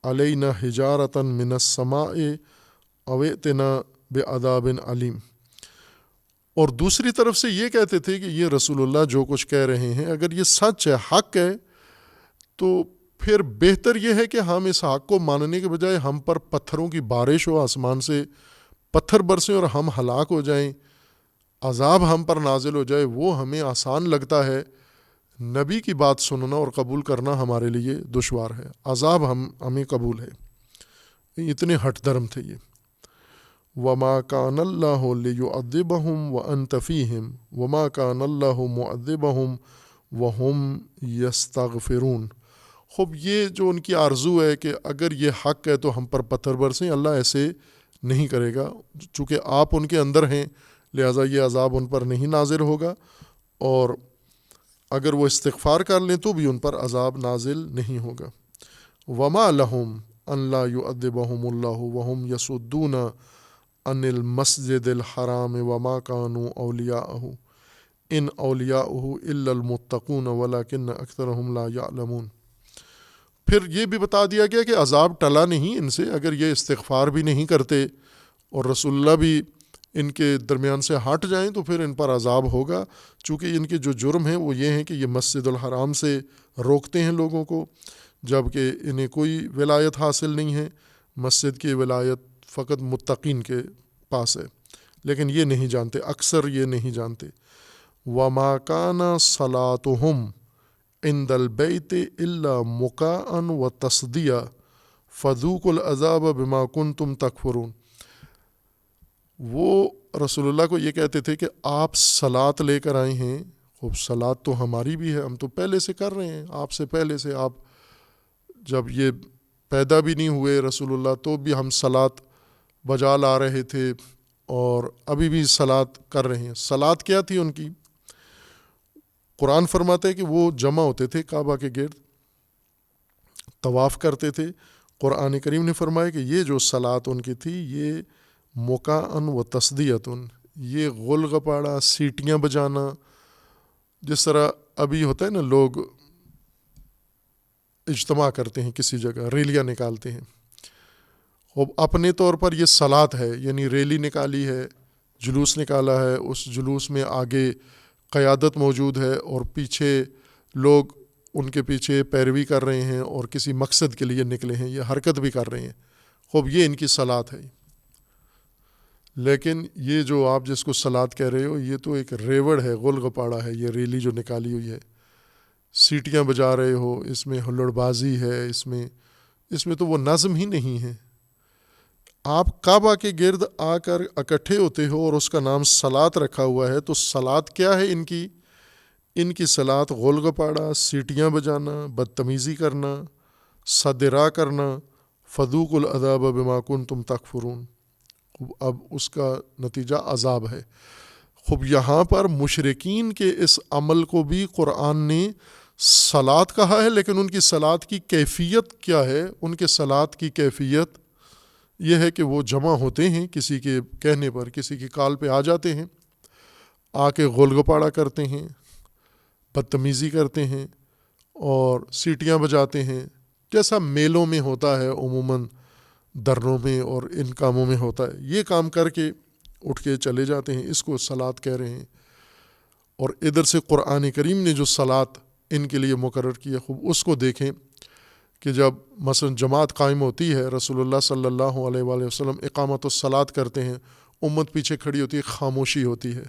عَلَيْنَا حِجَارَةً مِنَ السَّمَاءِ أَوْ ائْتِنَا بِعَذَابٍ عَلِيمٍ۔ اور دوسری طرف سے یہ کہتے تھے کہ یہ رسول اللہ جو کچھ کہہ رہے ہیں اگر یہ سچ ہے، حق ہے، تو پھر بہتر یہ ہے کہ ہم اس حق کو ماننے کے بجائے ہم پر پتھروں کی بارش ہو، آسمان سے پتھر برسیں اور ہم ہلاک ہو جائیں، عذاب ہم پر نازل ہو جائے، وہ ہمیں آسان لگتا ہے، نبی کی بات سننا اور قبول کرنا ہمارے لیے دشوار ہے، عذاب ہمیں قبول ہے۔ اتنے ہٹ درم تھے یہ۔ وَمَا كَانَ اللَّهُ لِيُعَذِّبَهُمْ وَأَنْتَ فِيهِمْ وَمَا كَانَ اللَّهُ مُعَذِّبَهُمْ وَهُمْ يَسْتَغْفِرُونَ۔ خوب یہ جو ان کی آرزو ہے کہ اگر یہ حق ہے تو ہم پر پتھر برسیں، اللہ ایسے نہیں کرے گا، چونکہ آپ ان کے اندر ہیں، لہٰذا یہ عذاب ان پر نہیں نازل ہوگا، اور اگر وہ استغفار کر لیں تو بھی ان پر عذاب نازل نہیں ہوگا۔ وَمَا لَهُمْ أَنْ لَا يُعَذِّبَهُمُ اللَّهُ وَهُمْ يَصُدُّونَ عَنِ الْمَسْجِدِ الْحَرَامِ وَمَا كَانُوا أَوْلِيَاءَهُ إِنْ أَوْلِيَاؤُهُ إِلَّا الْمُتَّقُونَ وَلَكِنَّ أَكْثَرَهُمْ لَا يَعْلَمُونَ۔ پھر یہ بھی بتا دیا گیا کہ عذاب ٹلا نہیں ان سے، اگر یہ استغفار بھی نہیں کرتے اور رسول اللہ بھی ان کے درمیان سے ہٹ جائیں تو پھر ان پر عذاب ہوگا، چونکہ ان کے جو جرم ہیں وہ یہ ہیں کہ یہ مسجد الحرام سے روکتے ہیں لوگوں کو، جبکہ انہیں کوئی ولایت حاصل نہیں ہے، مسجد کی ولایت فقط متقین کے پاس ہے، لیکن یہ نہیں جانتے، اکثر یہ نہیں جانتے۔ وَمَا كَانَ صَلَاتُهُمْ عِنْدَ الْبَيْتِ إِلَّا مُكَاءً وَتَصْدِيًّا فَذُوقُوا الْعَذَابَ بِمَا كُنْتُمْ تَكْفُرُونَ۔ وہ رسول اللہ کو یہ کہتے تھے کہ آپ صلات لے کر آئے ہیں، خوب صلات تو ہماری بھی ہے، ہم تو پہلے سے کر رہے ہیں، آپ سے پہلے سے، آپ جب یہ پیدا بھی نہیں ہوئے رسول اللہ تو بھی ہم صلات بجا لا رہے تھے، اور ابھی بھی صلات کر رہے ہیں۔ صلات کیا تھی ان کی؟ قرآن فرماتا ہے کہ وہ جمع ہوتے تھے کعبہ کے گرد، طواف کرتے تھے، قرآن کریم نے فرمایا کہ یہ جو صلات ان کی تھی یہ مکاً و تصدیتن، یہ غل غپاڑا، سیٹیاں بجانا، جس طرح ابھی ہوتا ہے نا لوگ اجتماع کرتے ہیں کسی جگہ، ریلیاں نکالتے ہیں، اپنے طور پر یہ صلات ہے، یعنی ریلی نکالی ہے، جلوس نکالا ہے، اس جلوس میں آگے قیادت موجود ہے اور پیچھے لوگ ان کے پیچھے پیروی کر رہے ہیں اور کسی مقصد کے لیے نکلے ہیں، یہ حرکت بھی کر رہے ہیں، یہ ان کی صلات ہے۔ لیکن یہ جو آپ جس کو صلات کہہ رہے ہو یہ تو ایک ریوڑ ہے، غل غپاڑا ہے، یہ ریلی جو نکالی ہوئی ہے، سیٹیاں بجا رہے ہو، اس میں ہلڑ بازی ہے، اس میں تو وہ نظم ہی نہیں ہے۔ آپ کعبہ کے گرد آ کر اکٹھے ہوتے ہو اور اس کا نام صلات رکھا ہوا ہے، تو صلات کیا ہے ان کی صلات غل غپاڑا، سیٹیاں بجانا، بدتمیزی کرنا، صدرا کرنا، فذوقوا العذاب بما کنتم تکفرون، اب اس کا نتیجہ عذاب ہے۔ یہاں پر مشرکین کے اس عمل کو بھی قرآن نے صلات کہا ہے، لیکن ان کی صلات کی کیفیت کیا ہے؟ ان کے صلات کی کیفیت یہ ہے کہ وہ جمع ہوتے ہیں، کسی کے کہنے پر، کسی کی کال پہ آ جاتے ہیں، آ کے غل غپاڑا کرتے ہیں، بدتمیزی کرتے ہیں اور سیٹیاں بجاتے ہیں، جیسا میلوں میں ہوتا ہے عموماً، درنوں میں اور ان کاموں میں ہوتا ہے، یہ کام کر کے اٹھ کے چلے جاتے ہیں، اس کو صلات کہہ رہے ہیں۔ اور ادھر سے قرآن کریم نے جو صلات ان کے لیے مقرر کی ہے، اس کو دیکھیں کہ جب مثلا جماعت قائم ہوتی ہے، رسول اللہ صلی اللہ علیہ وآلہ وسلم اقامت الصلاۃ کرتے ہیں، امت پیچھے کھڑی ہوتی ہے، خاموشی ہوتی ہے،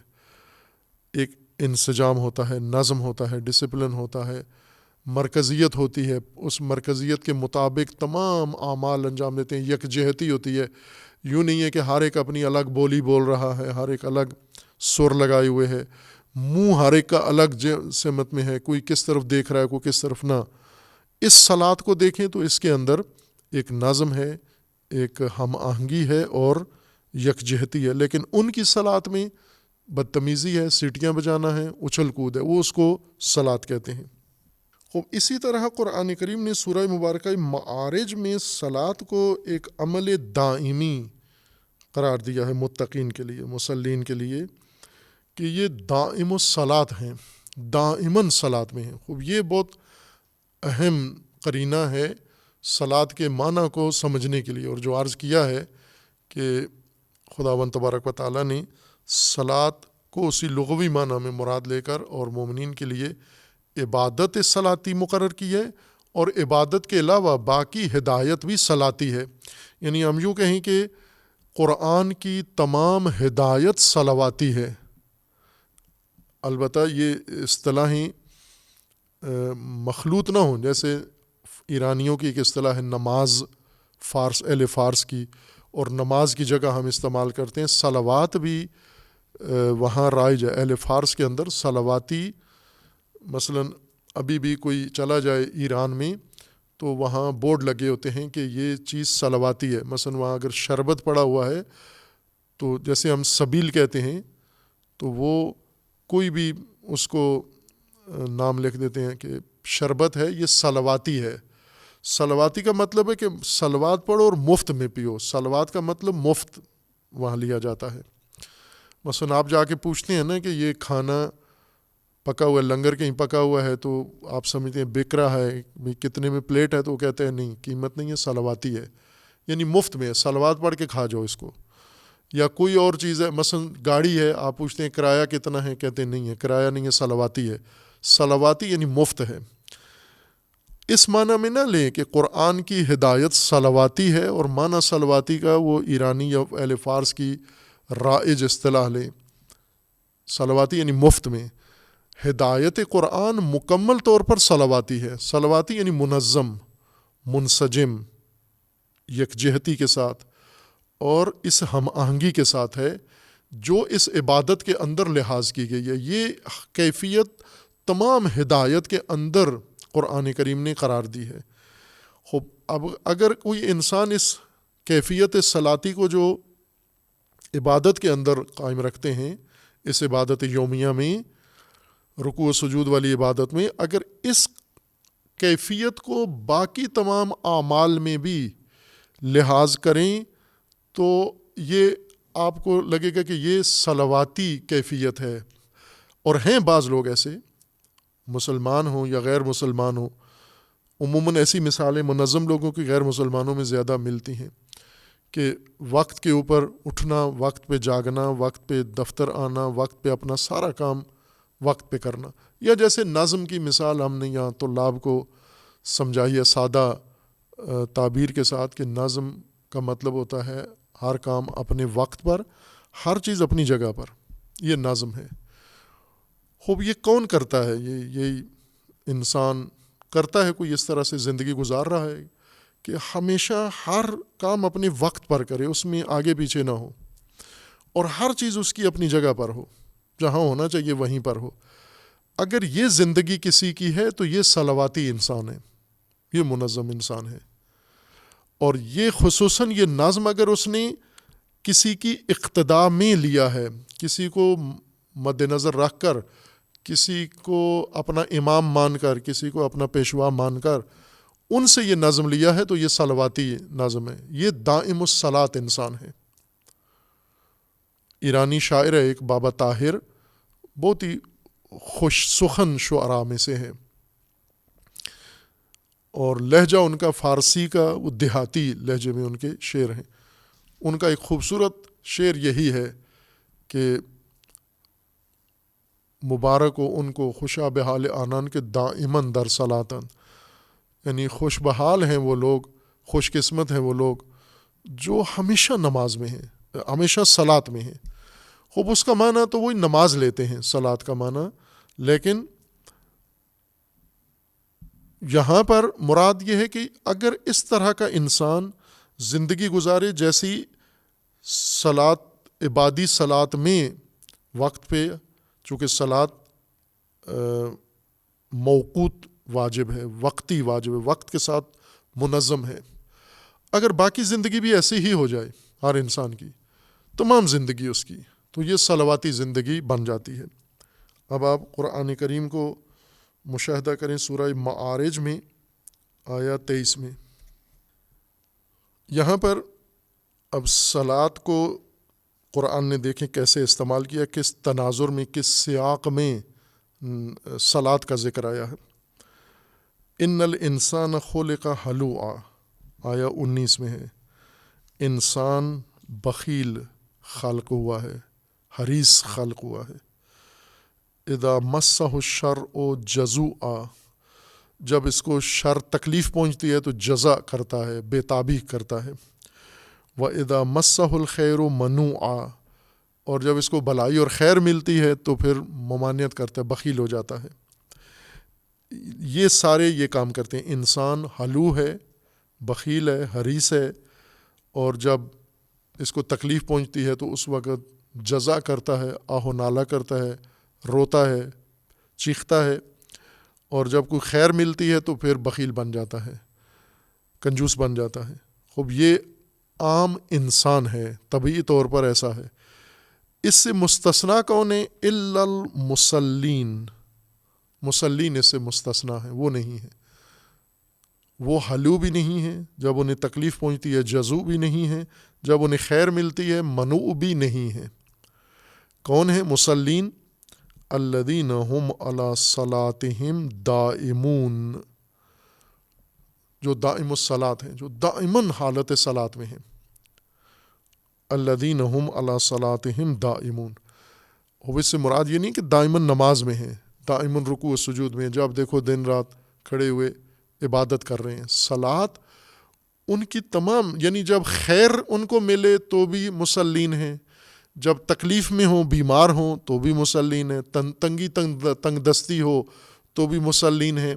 ایک انسجام ہوتا ہے، نظم ہوتا ہے، ڈسپلن ہوتا ہے، مرکزیت ہوتی ہے، اس مرکزیت کے مطابق تمام اعمال انجام دیتے ہیں، یکجہتی ہوتی ہے، یوں نہیں ہے کہ ہر ایک اپنی الگ بولی بول رہا ہے، ہر ایک الگ سر لگائے ہوئے ہے، منہ ہر ایک کا الگ سمت میں ہے، کوئی کس طرف دیکھ رہا ہے، کوئی کس طرف نہ۔ اس صلات کو دیکھیں تو اس کے اندر ایک نظم ہے، ایک ہم آہنگی ہے اور یکجہتی ہے، لیکن ان کی صلات میں بدتمیزی ہے، سیٹیاں بجانا ہے، اچھل کود ہے، وہ اس کو صلات کہتے ہیں۔ اسی طرح قرآن کریم نے سورہ مبارکہ معارج میں صلات کو ایک عمل دائمی قرار دیا ہے، متقین کے لیے، مصلین کے لیے، کہ یہ دائم الصلاۃ ہیں، دائماً صلات میں ہیں۔ یہ بہت اہم قرینہ ہے صلات کے معنی کو سمجھنے کے لیے، اور جو عرض کیا ہے کہ خداوند تبارک و تعالیٰ نے صلات کو اسی لغوی معنی میں مراد لے کر اور مومنین کے لیے عبادت صلاتی مقرر کی ہے، اور عبادت کے علاوہ باقی ہدایت بھی صلاتی ہے، یعنی ہم یوں کہیں کہ قرآن کی تمام ہدایت صلواتی ہے۔ البتہ یہ اصطلاحیں مخلوط نہ ہوں، جیسے ایرانیوں کی ایک اصطلاح ہے نماز، اہل فارس کی، اور نماز کی جگہ ہم استعمال کرتے ہیں، صلوات بھی وہاں رائج ہے، اہل فارس کے اندر صلواتی، مثلا ابھی بھی کوئی چلا جائے ایران میں تو وہاں بورڈ لگے ہوتے ہیں کہ یہ چیز صلواتی ہے، مثلا وہاں اگر شربت پڑا ہوا ہے تو جیسے ہم سبیل کہتے ہیں، تو وہ کوئی بھی اس کو نام لکھ دیتے ہیں کہ شربت ہے، یہ صلواتی ہے۔ صلواتی کا مطلب ہے کہ صلوات پڑھو اور مفت میں پیو، صلوات کا مطلب مفت وہاں لیا جاتا ہے۔ مثلا آپ جا کے پوچھتے ہیں نا کہ یہ کھانا پکا ہوا ہے، لنگر کہیں پکا ہوا ہے، تو آپ سمجھتے ہیں بک رہا ہے، کتنے میں پلیٹ ہے، تو وہ کہتے ہیں نہیں، قیمت نہیں ہے، صلواتی ہے، یعنی مفت میں ہے، صلوات پڑھ کے کھا جاؤ اس کو۔ یا کوئی اور چیز ہے، مثلا گاڑی ہے، آپ پوچھتے ہیں کرایہ کتنا ہے، کہتے ہیں نہیں ہے، کرایہ نہیں ہے، صلواتی ہے۔ صلواتی یعنی مفت ہے۔ اس معنی میں نہ لیں کہ قرآن کی ہدایت صلواتی ہے، اور معنی صلواتی کا وہ ایرانی یا اہل فارس کی رائج اصطلاح لیں، صلواتی یعنی مفت میں۔ ہدایت قرآن مکمل طور پر صلواتی ہے، صلواتی یعنی منظم، منسجم، یکجہتی کے ساتھ اور اس ہم آہنگی کے ساتھ ہے جو اس عبادت کے اندر لحاظ کی گئی ہے۔ یہ کیفیت تمام ہدایت کے اندر قرآن کریم نے قرار دی ہے۔ اب اگر کوئی انسان اس کیفیت صلاتی کو جو عبادت کے اندر قائم رکھتے ہیں، اس عبادت یومیہ میں، رکوع و سجود والی عبادت میں، اگر اس کیفیت کو باقی تمام اعمال میں بھی لحاظ کریں تو یہ آپ کو لگے گا کہ یہ صلواتی کیفیت ہے. اور ہیں بعض لوگ ایسے، مسلمان ہوں یا غیر مسلمان ہوں، عموماً ایسی مثالیں منظم لوگوں کی غیر مسلمانوں میں زیادہ ملتی ہیں کہ وقت کے اوپر اٹھنا، وقت پہ جاگنا، وقت پہ دفتر آنا، وقت پہ اپنا سارا کام وقت پہ کرنا. یا جیسے نظم کی مثال ہم نے یہاں طلاب کو سمجھائی ہے سادہ تعبیر کے ساتھ کہ نظم کا مطلب ہوتا ہے ہر کام اپنے وقت پر، ہر چیز اپنی جگہ پر، یہ نظم ہے. خوب یہ کون کرتا ہے؟ یہ انسان کرتا ہے. کوئی اس طرح سے زندگی گزار رہا ہے کہ ہمیشہ ہر کام اپنے وقت پر کرے، اس میں آگے پیچھے نہ ہو، اور ہر چیز اس کی اپنی جگہ پر ہو، جہاں ہونا چاہیے وہیں پر ہو. اگر یہ زندگی کسی کی ہے تو یہ صلواتی انسان ہے، یہ منظم انسان ہے. اور یہ خصوصاً یہ نظم اگر اس نے کسی کی اقتداء میں لیا ہے، کسی کو مد نظر رکھ کر، کسی کو اپنا امام مان کر، کسی کو اپنا پیشوا مان کر ان سے یہ نظم لیا ہے، تو یہ صلواتی نظم ہے. یہ دائم الصلاۃ انسان ہے. ایرانی شاعر ہے ایک بابا طاہر، بہت ہی خوش سخن شعراء میں سے ہے، اور لہجہ ان کا فارسی کا، وہ دیہاتی لہجے میں ان کے شعر ہیں. ان کا ایک خوبصورت شعر یہی ہے کہ مبارک ہو ان کو خوشا بحال آنان کے دائماً در صلاتن، یعنی خوش بحال ہیں وہ لوگ، خوش قسمت ہیں وہ لوگ جو ہمیشہ نماز میں ہیں، ہمیشہ صلات میں ہیں. خوب اس کا معنی تو وہی نماز لیتے ہیں، صلات کا معنی، لیکن یہاں پر مراد یہ ہے کہ اگر اس طرح کا انسان زندگی گزارے جیسی صلات، عبادی صلات میں وقت پہ، چونکہ صلات موقوت واجب ہے، وقتی واجب ہے، وقت کے ساتھ منظم ہے. اگر باقی زندگی بھی ایسی ہی ہو جائے ہر انسان کی، تمام زندگی اس کی، تو یہ صلواتی زندگی بن جاتی ہے. اب آپ قرآن کریم کو مشاہدہ کریں سورہ معارج میں آیت 23 میں. یہاں پر اب صلات کو قرآن نے دیکھیں کیسے استعمال کیا، کس تناظر میں، کس سیاق میں صلات کا ذکر آیا ہے. ان الانسان خلق ہلوعا، آیا 19 میں ہے، انسان بخیل خلق ہوا ہے، حریص خلق ہوا ہے. اذا مسہ الشر جزوعا، جب اس کو شر تکلیف پہنچتی ہے تو جزع کرتا ہے، بے تابی کرتا ہے. واذا مسہ الخیر منوعا، اور جب اس کو بھلائی اور خیر ملتی ہے تو پھر ممانعت کرتا ہے، بخیل ہو جاتا ہے. یہ سارے یہ کام کرتے ہیں. انسان ہلو ہے، بخیل ہے، حریص ہے، اور جب اس کو تکلیف پہنچتی ہے تو اس وقت جزع کرتا ہے، آہ و نالہ کرتا ہے، روتا ہے، چیختا ہے. اور جب کوئی خیر ملتی ہے تو پھر بخیل بن جاتا ہے، کنجوس بن جاتا ہے. خوب یہ عام انسان ہے، طبعی طور پر ایسا ہے. اس سے مستثنا کون ہے؟ الا المصلین، مصلین اس سے مستثنا ہے، وہ نہیں ہے. وہ حلو بھی نہیں ہے، جب انہیں تکلیف پہنچتی ہے جزو بھی نہیں ہے، جب انہیں خیر ملتی ہے منوع بھی نہیں ہے. کون ہے مصلین؟ الذین هم علی صلاتہم دائمون، جو دائم الصلاۃ ہیں، جو دائماً حالت صلاۃ میں ہیں. الذین هم علی صلاتہم دائمون. اور اس سے مراد یہ نہیں کہ دائماً نماز میں ہیں، دائماً رکوع و سجود میں، جب دیکھو دن رات کھڑے ہوئے عبادت کر رہے ہیں. صلاۃ ان کی تمام، یعنی جب خیر ان کو ملے تو بھی مصلین ہیں، جب تکلیف میں ہوں، بیمار ہوں تو بھی مصلین ہیں، تنگی تنگ دستی ہو تو بھی مصلین ہیں،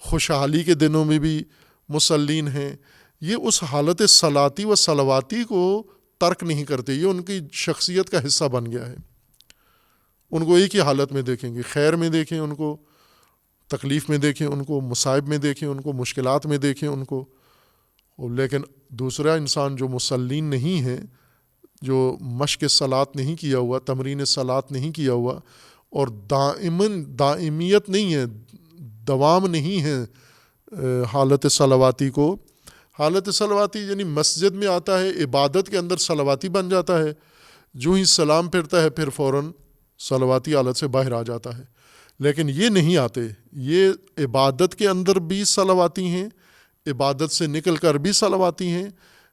خوشحالی کے دنوں میں بھی مصلین ہیں. یہ اس حالت صلاتی و صلواتی کو ترک نہیں کرتے، یہ ان کی شخصیت کا حصہ بن گیا ہے. ان کو ایک ہی حالت میں دیکھیں گے، خیر میں دیکھیں ان کو، تکلیف میں دیکھیں ان کو، مصائب میں دیکھیں ان کو، مشکلات میں دیکھیں ان کو. لیکن دوسرا انسان جو مصلین نہیں ہے، جو مشق صلاۃ نہیں کیا ہوا، تمرین صلاۃ نہیں کیا ہوا، اور دائمیت نہیں ہے، دوام نہیں ہے حالت صلواتی کو، حالت صلواتی یعنی مسجد میں آتا ہے، عبادت کے اندر صلواتی بن جاتا ہے، جو ہی سلام پھرتا ہے پھر فوراً صلواتی حالت سے باہر آ جاتا ہے. لیکن یہ نہیں آتے، یہ عبادت کے اندر بھی صلواتی ہیں، عبادت سے نکل کر بھی صلواتی ہیں،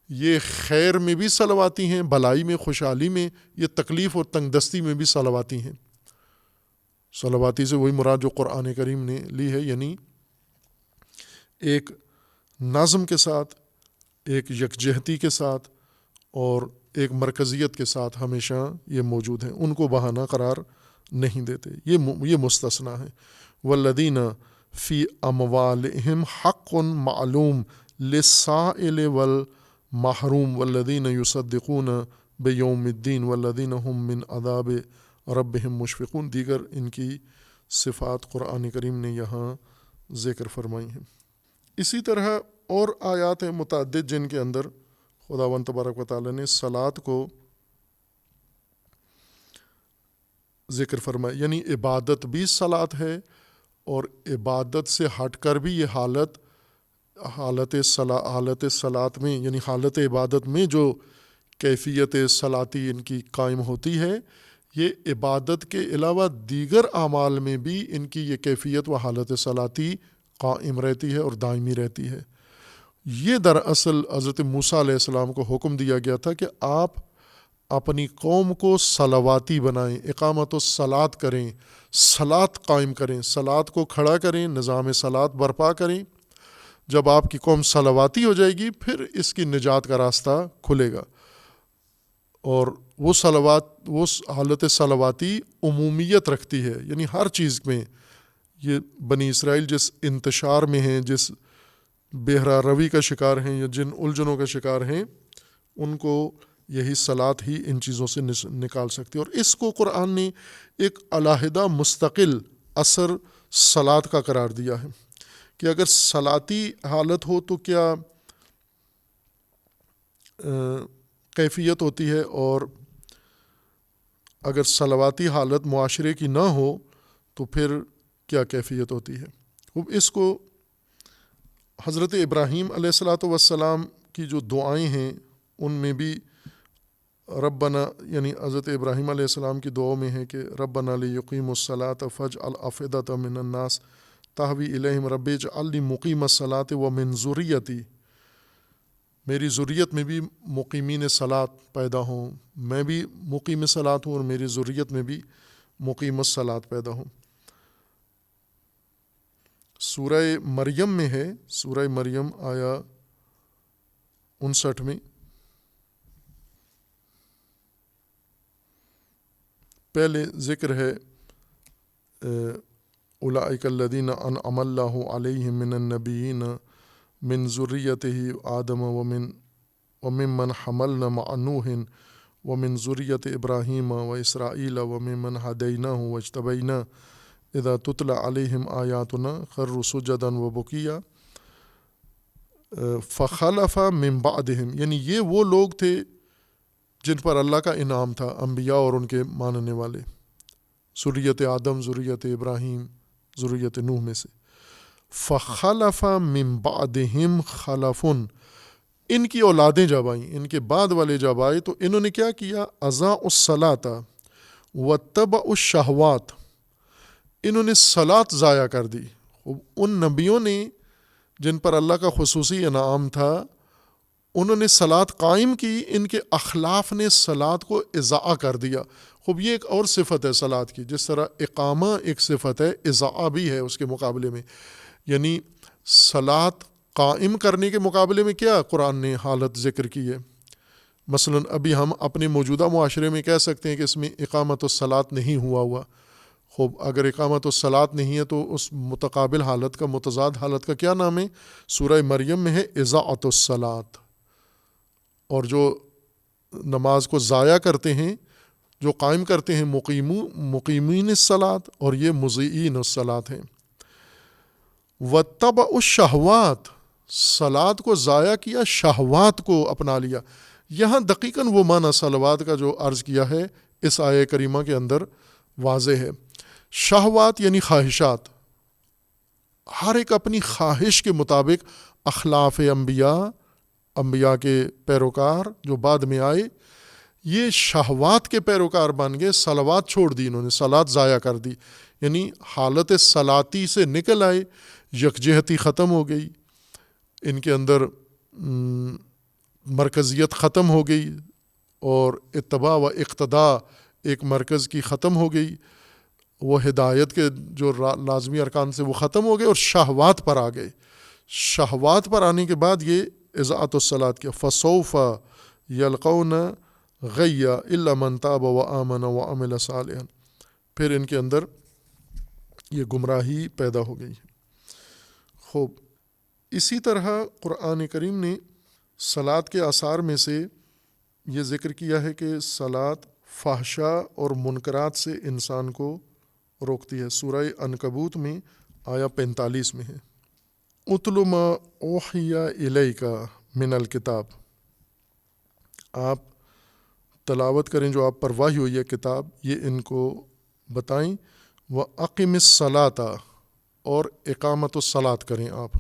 یہ خیر میں بھی صلواتی ہیں، بھلائی میں، خوشحالی میں، یہ تکلیف اور تنگ دستی میں بھی صلواتی ہیں. صلواتی سے وہی مراد جو قرآن کریم نے لی ہے، یعنی ایک نظم کے ساتھ، ایک یکجہتی کے ساتھ اور ایک مرکزیت کے ساتھ ہمیشہ یہ موجود ہیں، ان کو بہانہ قرار نہیں دیتے. یہ مستثنا ہے. والذین فی اموالہم حق معلوم للسائل والمحروم والذین یصدقون بیوم الدین والذین هم من عذاب ربہم مشفقون. دیگر ان کی صفات قرآن کریم نے یہاں ذکر فرمائی ہیں. اسی طرح اور آیات ہیں متعدد جن کے اندر خداوند تبارک و تعالیٰ نے صلاۃ کو ذکر فرمایا، یعنی عبادت بھی صلاۃ ہے، اور عبادت سے ہٹ کر بھی یہ حالت صلاۃ میں، یعنی حالت عبادت میں جو کیفیت صلاتی ان کی قائم ہوتی ہے، یہ عبادت کے علاوہ دیگر اعمال میں بھی ان کی یہ کیفیت و حالت صلاتی قائم رہتی ہے اور دائمی رہتی ہے. یہ دراصل حضرت موسیٰ علیہ السلام کو حکم دیا گیا تھا کہ آپ اپنی قوم کو صلواتی بنائیں، اقامت الصلاۃ کریں، صلاۃ قائم کریں، صلاۃ کو کھڑا کریں، نظام صلاۃ برپا کریں. جب آپ کی قوم صلواتی ہو جائے گی پھر اس کی نجات کا راستہ کھلے گا. اور وہ حالت صلواتی عمومیت رکھتی ہے، یعنی ہر چیز میں. یہ بنی اسرائیل جس انتشار میں ہیں، جس بہرا روی کا شکار ہیں یا جن الجھنوں کا شکار ہیں، ان کو یہی صلاۃ ہی ان چیزوں سے نکال سکتی ہے. اور اس کو قرآن نے ایک علیحدہ مستقل اثر صلاۃ کا قرار دیا ہے کہ اگر صلاتی حالت ہو تو کیا کیفیت ہوتی ہے، اور اگر صلواتی حالت معاشرے کی نہ ہو تو پھر کیا کیفیت ہوتی ہے. اس کو حضرت ابراہیم علیہ الصلاۃ والسلام کی جو دعائیں ہیں ان میں بھی ربنا، یعنی حضرت ابراہیم علیہ السلام کی دعاؤں میں ہے کہ ربنا لیقیموا الصلاۃ فاجعل افئدۃ من الناس تہوی الیہم رب اجعل لی مقیم الصلاۃ ومن ذریتی. میری ذریت میں بھی مقیمین صلاۃ پیدا ہوں، میں بھی مقیم صلاۃ ہوں اور میری ذریت میں بھی مقیم الصلاۃ پیدا ہوں. سورہ مریم میں ہے، سورہ مریم آیا 59 میں، پہلے ذکر ہے اولئک الذین انعم اللہ علیہم من النبیین من ذریتہ آدم وممن حملنا مع نوح ومن ذریت ابراہیم و اسرائیل وممن ہدیناہ واجتبیناہ اذا تتلی علیہم آیاتنا خروا سجدا وبکیا فخلف من بعدہم. یعنی یہ وہ لوگ تھے جن پر اللہ کا انعام تھا، انبیاء اور ان کے ماننے والے، ذریت آدم، ذریت ابراہیم، ذریت نوح میں سے. فخلف من بعدہم خلف، ان کی اولادیں جب آئیں، ان کے بعد والے جب آئے تو انہوں نے کیا کیا؟ اضاعوا الصلاۃ واتبعوا الشہوات، انہوں نے صلاۃ ضائع کر دی. ان نبیوں نے جن پر اللہ کا خصوصی انعام تھا انہوں نے صلاۃ قائم کی، ان کے اخلاف نے صلاۃ کو اضاعہ کر دیا. خوب یہ ایک اور صفت ہے صلاۃ کی، جس طرح اقامہ ایک صفت ہے، اضاعہ بھی ہے اس کے مقابلے میں. یعنی صلاۃ قائم کرنے کے مقابلے میں کیا قرآن نے حالت ذکر کی ہے. مثلا ابھی ہم اپنے موجودہ معاشرے میں کہہ سکتے ہیں کہ اس میں اقامت الصلاۃ نہیں ہوا. خوب اگر اقامت الصلاۃ نہیں ہے تو اس متقابل حالت کا، متضاد حالت کا کیا نام ہے؟ سورہ مریم میں ہے اضاعت الصلاۃ. اور جو نماز کو ضائع کرتے ہیں، جو قائم کرتے ہیں، مقیمین الصلاۃ، اور یہ مضیعین الصلاۃ ہیں. واتبعوا الشہوات، صلاۃ کو ضائع کیا، شہوات کو اپنا لیا. یہاں دقیقاً وہ معنی صلوات کا جو عرض کیا ہے اس آیہ کریمہ کے اندر واضح ہے. شہوات یعنی خواہشات، ہر ایک اپنی خواہش کے مطابق اخلاف انبیاء انبیاء کے پیروکار جو بعد میں آئے یہ شہوات کے پیروکار بن گئے، صلوات چھوڑ دی، انہوں نے صلات ضائع کر دی، یعنی حالت صلاتی سے نکل آئے، یکجہتی ختم ہو گئی، ان کے اندر مرکزیت ختم ہو گئی، اور اتباع و اقتداء ایک مرکز کی ختم ہو گئی، وہ ہدایت کے جو لازمی ارکان سے وہ ختم ہو گئے، اور شہوات پر آ گئے۔ شہوات پر آنے کے بعد یہ اضاعت الصلاۃ کیا، فسوف یلقون غیا الا من تاب وآمن وعمل صالحا، پھر ان کے اندر یہ گمراہی پیدا ہو گئی۔ خوب، اسی طرح قرآن کریم نے صلاۃ کے آثار میں سے یہ ذکر کیا ہے کہ صلاۃ فحشاء اور منکرات سے انسان کو روکتی ہے۔ سورہ عنکبوت میں آیا 45 میں ہے، اتل ما اوحی الیک من الکتاب، آپ تلاوت کریں جو آپ پر وحی ہوئی ہے کتاب، یہ ان کو بتائیں، وَأَقِمِ الصَّلَاةَ، اور اقامت الصلاۃ کریں آپ،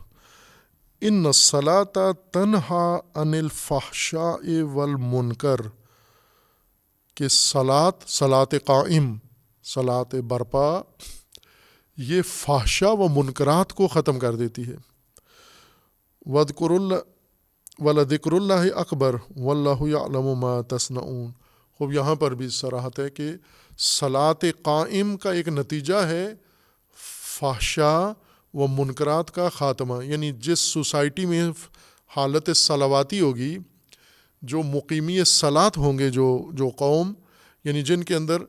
ان الصلاۃ تنہی عن الفحشاء والمنکر، کہ صلاۃ قائم، صلاۃ برپا، یہ فحشاء و منکرات کو ختم کر دیتی ہے۔ وَلَذِكْرُ اللَّهِ أَكْبَرُ وَاللَّهُ يَعْلَمُ مَا تَصْنَعُونَ۔ خوب، یہاں پر بھی صراحت ہے کہ صلاۃ قائم کا ایک نتیجہ ہے فحشاء و منکرات کا خاتمہ، یعنی جس سوسائٹی میں حالت صلواتی ہوگی، جو مقیمی صلاۃ ہوں گے، جو قوم، یعنی جن کے اندر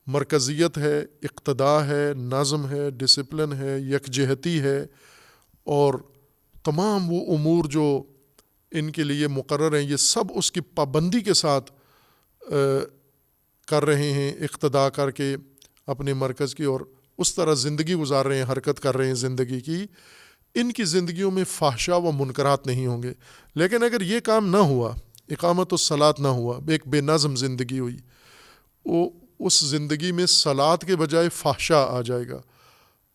مرکزیت ہے، اقتداء ہے، نظم ہے، ڈسپلن ہے، یکجہتی ہے، اور تمام وہ امور جو ان کے لیے مقرر ہیں یہ سب اس کی پابندی کے ساتھ کر رہے ہیں، اقتداء کر کے اپنے مرکز کی، اور اس طرح زندگی گزار رہے ہیں، حرکت کر رہے ہیں زندگی کی، ان کی زندگیوں میں فحشاء و منکرات نہیں ہوں گے۔ لیکن اگر یہ کام نہ ہوا، اقامت الصلاۃ نہ ہوا، ایک بے نظم زندگی ہوئی، وہ اس زندگی میں صلاۃ کے بجائے فحشاء آ جائے گا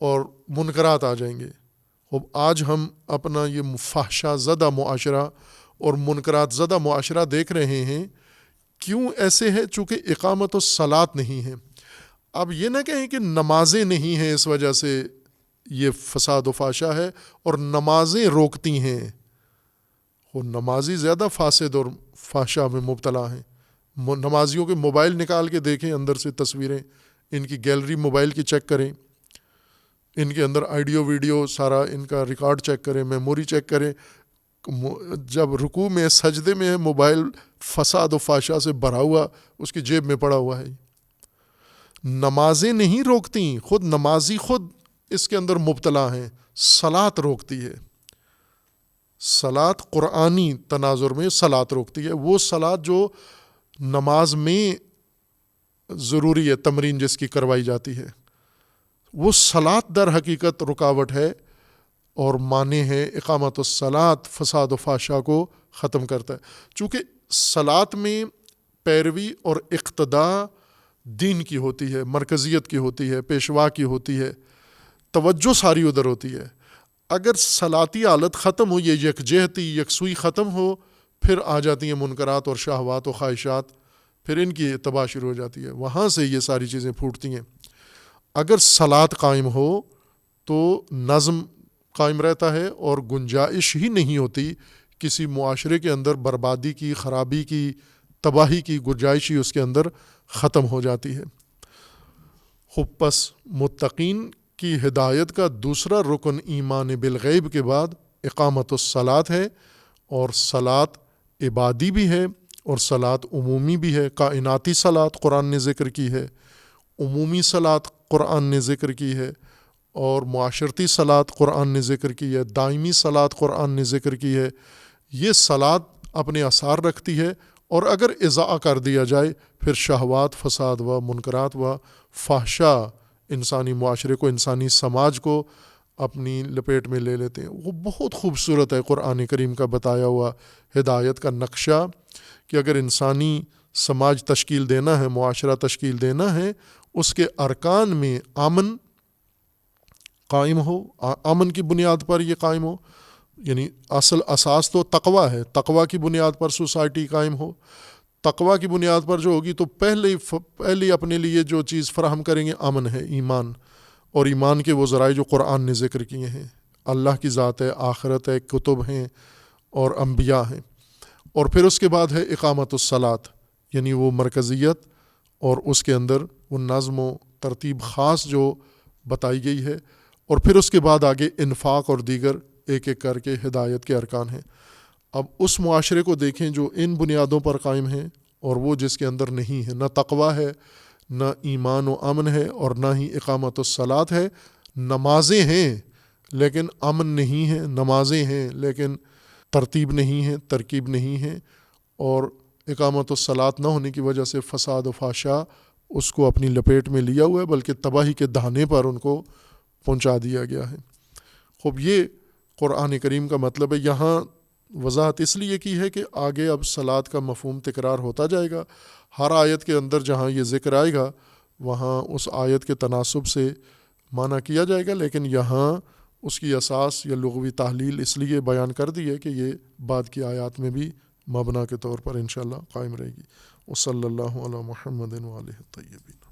اور منکرات آ جائیں گے۔ اب آج ہم اپنا یہ فحشاء زدہ معاشرہ اور منکرات زدہ معاشرہ دیکھ رہے ہیں، کیوں ایسے ہے؟ چونکہ اقامت الصلاۃ نہیں ہے۔ اب یہ نہ کہیں کہ نمازیں نہیں ہیں اس وجہ سے یہ فساد و فحشاء ہے، اور نمازیں روکتی ہیں، وہ نمازی زیادہ فاسد اور فحشاء میں مبتلا ہیں۔ نمازیوں کے موبائل نکال کے دیکھیں، اندر سے تصویریں، ان کی گیلری موبائل کی چیک کریں، ان کے اندر آڈیو ویڈیو سارا ان کا ریکارڈ چیک کریں، میموری چیک کریں، جب رکوع میں سجدے میں موبائل فساد و فحشاء سے بھرا ہوا اس کی جیب میں پڑا ہوا ہے۔ نمازیں نہیں روکتی، خود نمازی خود اس کے اندر مبتلا ہیں، صلاۃ روکتی ہے۔ صلاۃ قرآنی تناظر میں صلاۃ روکتی ہے، وہ صلاۃ جو نماز میں ضروری ہے، تمرین جس کی کروائی جاتی ہے، وہ صلاۃ در حقیقت رکاوٹ ہے اور مانع ہے۔ اقامت الصلاۃ فساد و فحشاء کو ختم کرتا ہے، چونکہ صلاۃ میں پیروی اور اقتداء دین کی ہوتی ہے، مرکزیت کی ہوتی ہے، پیشوا کی ہوتی ہے، توجہ ساری ادھر ہوتی ہے۔ اگر صلاتی حالت ختم ہو، یہ یکجہتی یکسوئی ختم ہو، پھر آ جاتی ہیں منکرات اور شہوات و خواہشات، پھر ان کی اتباع شروع ہو جاتی ہے، وہاں سے یہ ساری چیزیں پھوٹتی ہیں۔ اگر صلاۃ قائم ہو تو نظم قائم رہتا ہے، اور گنجائش ہی نہیں ہوتی کسی معاشرے کے اندر بربادی کی، خرابی کی، تباہی کی، گنجائش ہی اس کے اندر ختم ہو جاتی ہے۔ خب پس متقین کی ہدایت کا دوسرا رکن ایمان بالغیب کے بعد اقامت الصلاۃ ہے، اور صلاۃ عبادی بھی ہے اور صلاۃ عمومی بھی ہے۔ کائناتی صلاۃ قرآن نے ذکر کی ہے، عمومی صلاۃ قرآن نے ذکر کی ہے، اور معاشرتی صلاۃ قرآن نے ذکر کی ہے، دائمی صلاۃ قرآن نے ذکر کی ہے۔ یہ صلاۃ اپنے اثار رکھتی ہے، اور اگر اضاءہ کر دیا جائے پھر شہوات، فساد و منکرات و فحشاء انسانی معاشرے کو، انسانی سماج کو اپنی لپیٹ میں لے لیتے ہیں۔ وہ بہت خوبصورت ہے قرآن کریم کا بتایا ہوا ہدایت کا نقشہ، کہ اگر انسانی سماج تشکیل دینا ہے، معاشرہ تشکیل دینا ہے، اس کے ارکان میں امن قائم ہو، امن کی بنیاد پر یہ قائم ہو، یعنی اصل اساس تو تقوی ہے، تقوی کی بنیاد پر سوسائٹی قائم ہو، تقوی کی بنیاد پر جو ہوگی تو پہلے اپنے لیے جو چیز فراہم کریں گے امن ہے، ایمان، اور ایمان کے وہ ذرائع جو قرآن نے ذکر کیے ہیں، اللہ کی ذات ہے، آخرت ہے، کتب ہیں اور انبیاء ہیں۔ اور پھر اس کے بعد ہے اقامت الصلاۃ، یعنی وہ مرکزیت اور اس کے اندر وہ نظم و ترتیب خاص جو بتائی گئی ہے، اور پھر اس کے بعد آگے انفاق اور دیگر ایک ایک کر کے ہدایت کے ارکان ہیں۔ اب اس معاشرے کو دیکھیں جو ان بنیادوں پر قائم ہیں، اور وہ جس کے اندر نہیں ہے، نہ تقوی ہے، نہ ایمان و امن ہے، اور نہ ہی اقامت الصلاۃ ہے۔ نمازیں ہیں لیکن امن نہیں ہے، نمازیں ہیں لیکن ترتیب نہیں ہے، ترکیب نہیں ہے، اور اقامت الصلاۃ نہ ہونے کی وجہ سے فساد و فحشا اس کو اپنی لپیٹ میں لیا ہوا ہے، بلکہ تباہی کے دہانے پر ان کو پہنچا دیا گیا ہے۔ خوب یہ قرآن کریم کا مطلب ہے۔ یہاں وضاحت اس لیے کی ہے کہ آگے اب صلاۃ کا مفہوم تکرار ہوتا جائے گا، ہر آیت کے اندر جہاں یہ ذکر آئے گا وہاں اس آیت کے تناسب سے معنی کیا جائے گا، لیکن یہاں اس کی اساس یا لغوی تحلیل اس لیے بیان کر دی ہے کہ یہ بعد کی آیات میں بھی مبنا کے طور پر انشاءاللہ قائم رہے گی۔ وصلی اللہ علی محمد وآلہ الطیبین۔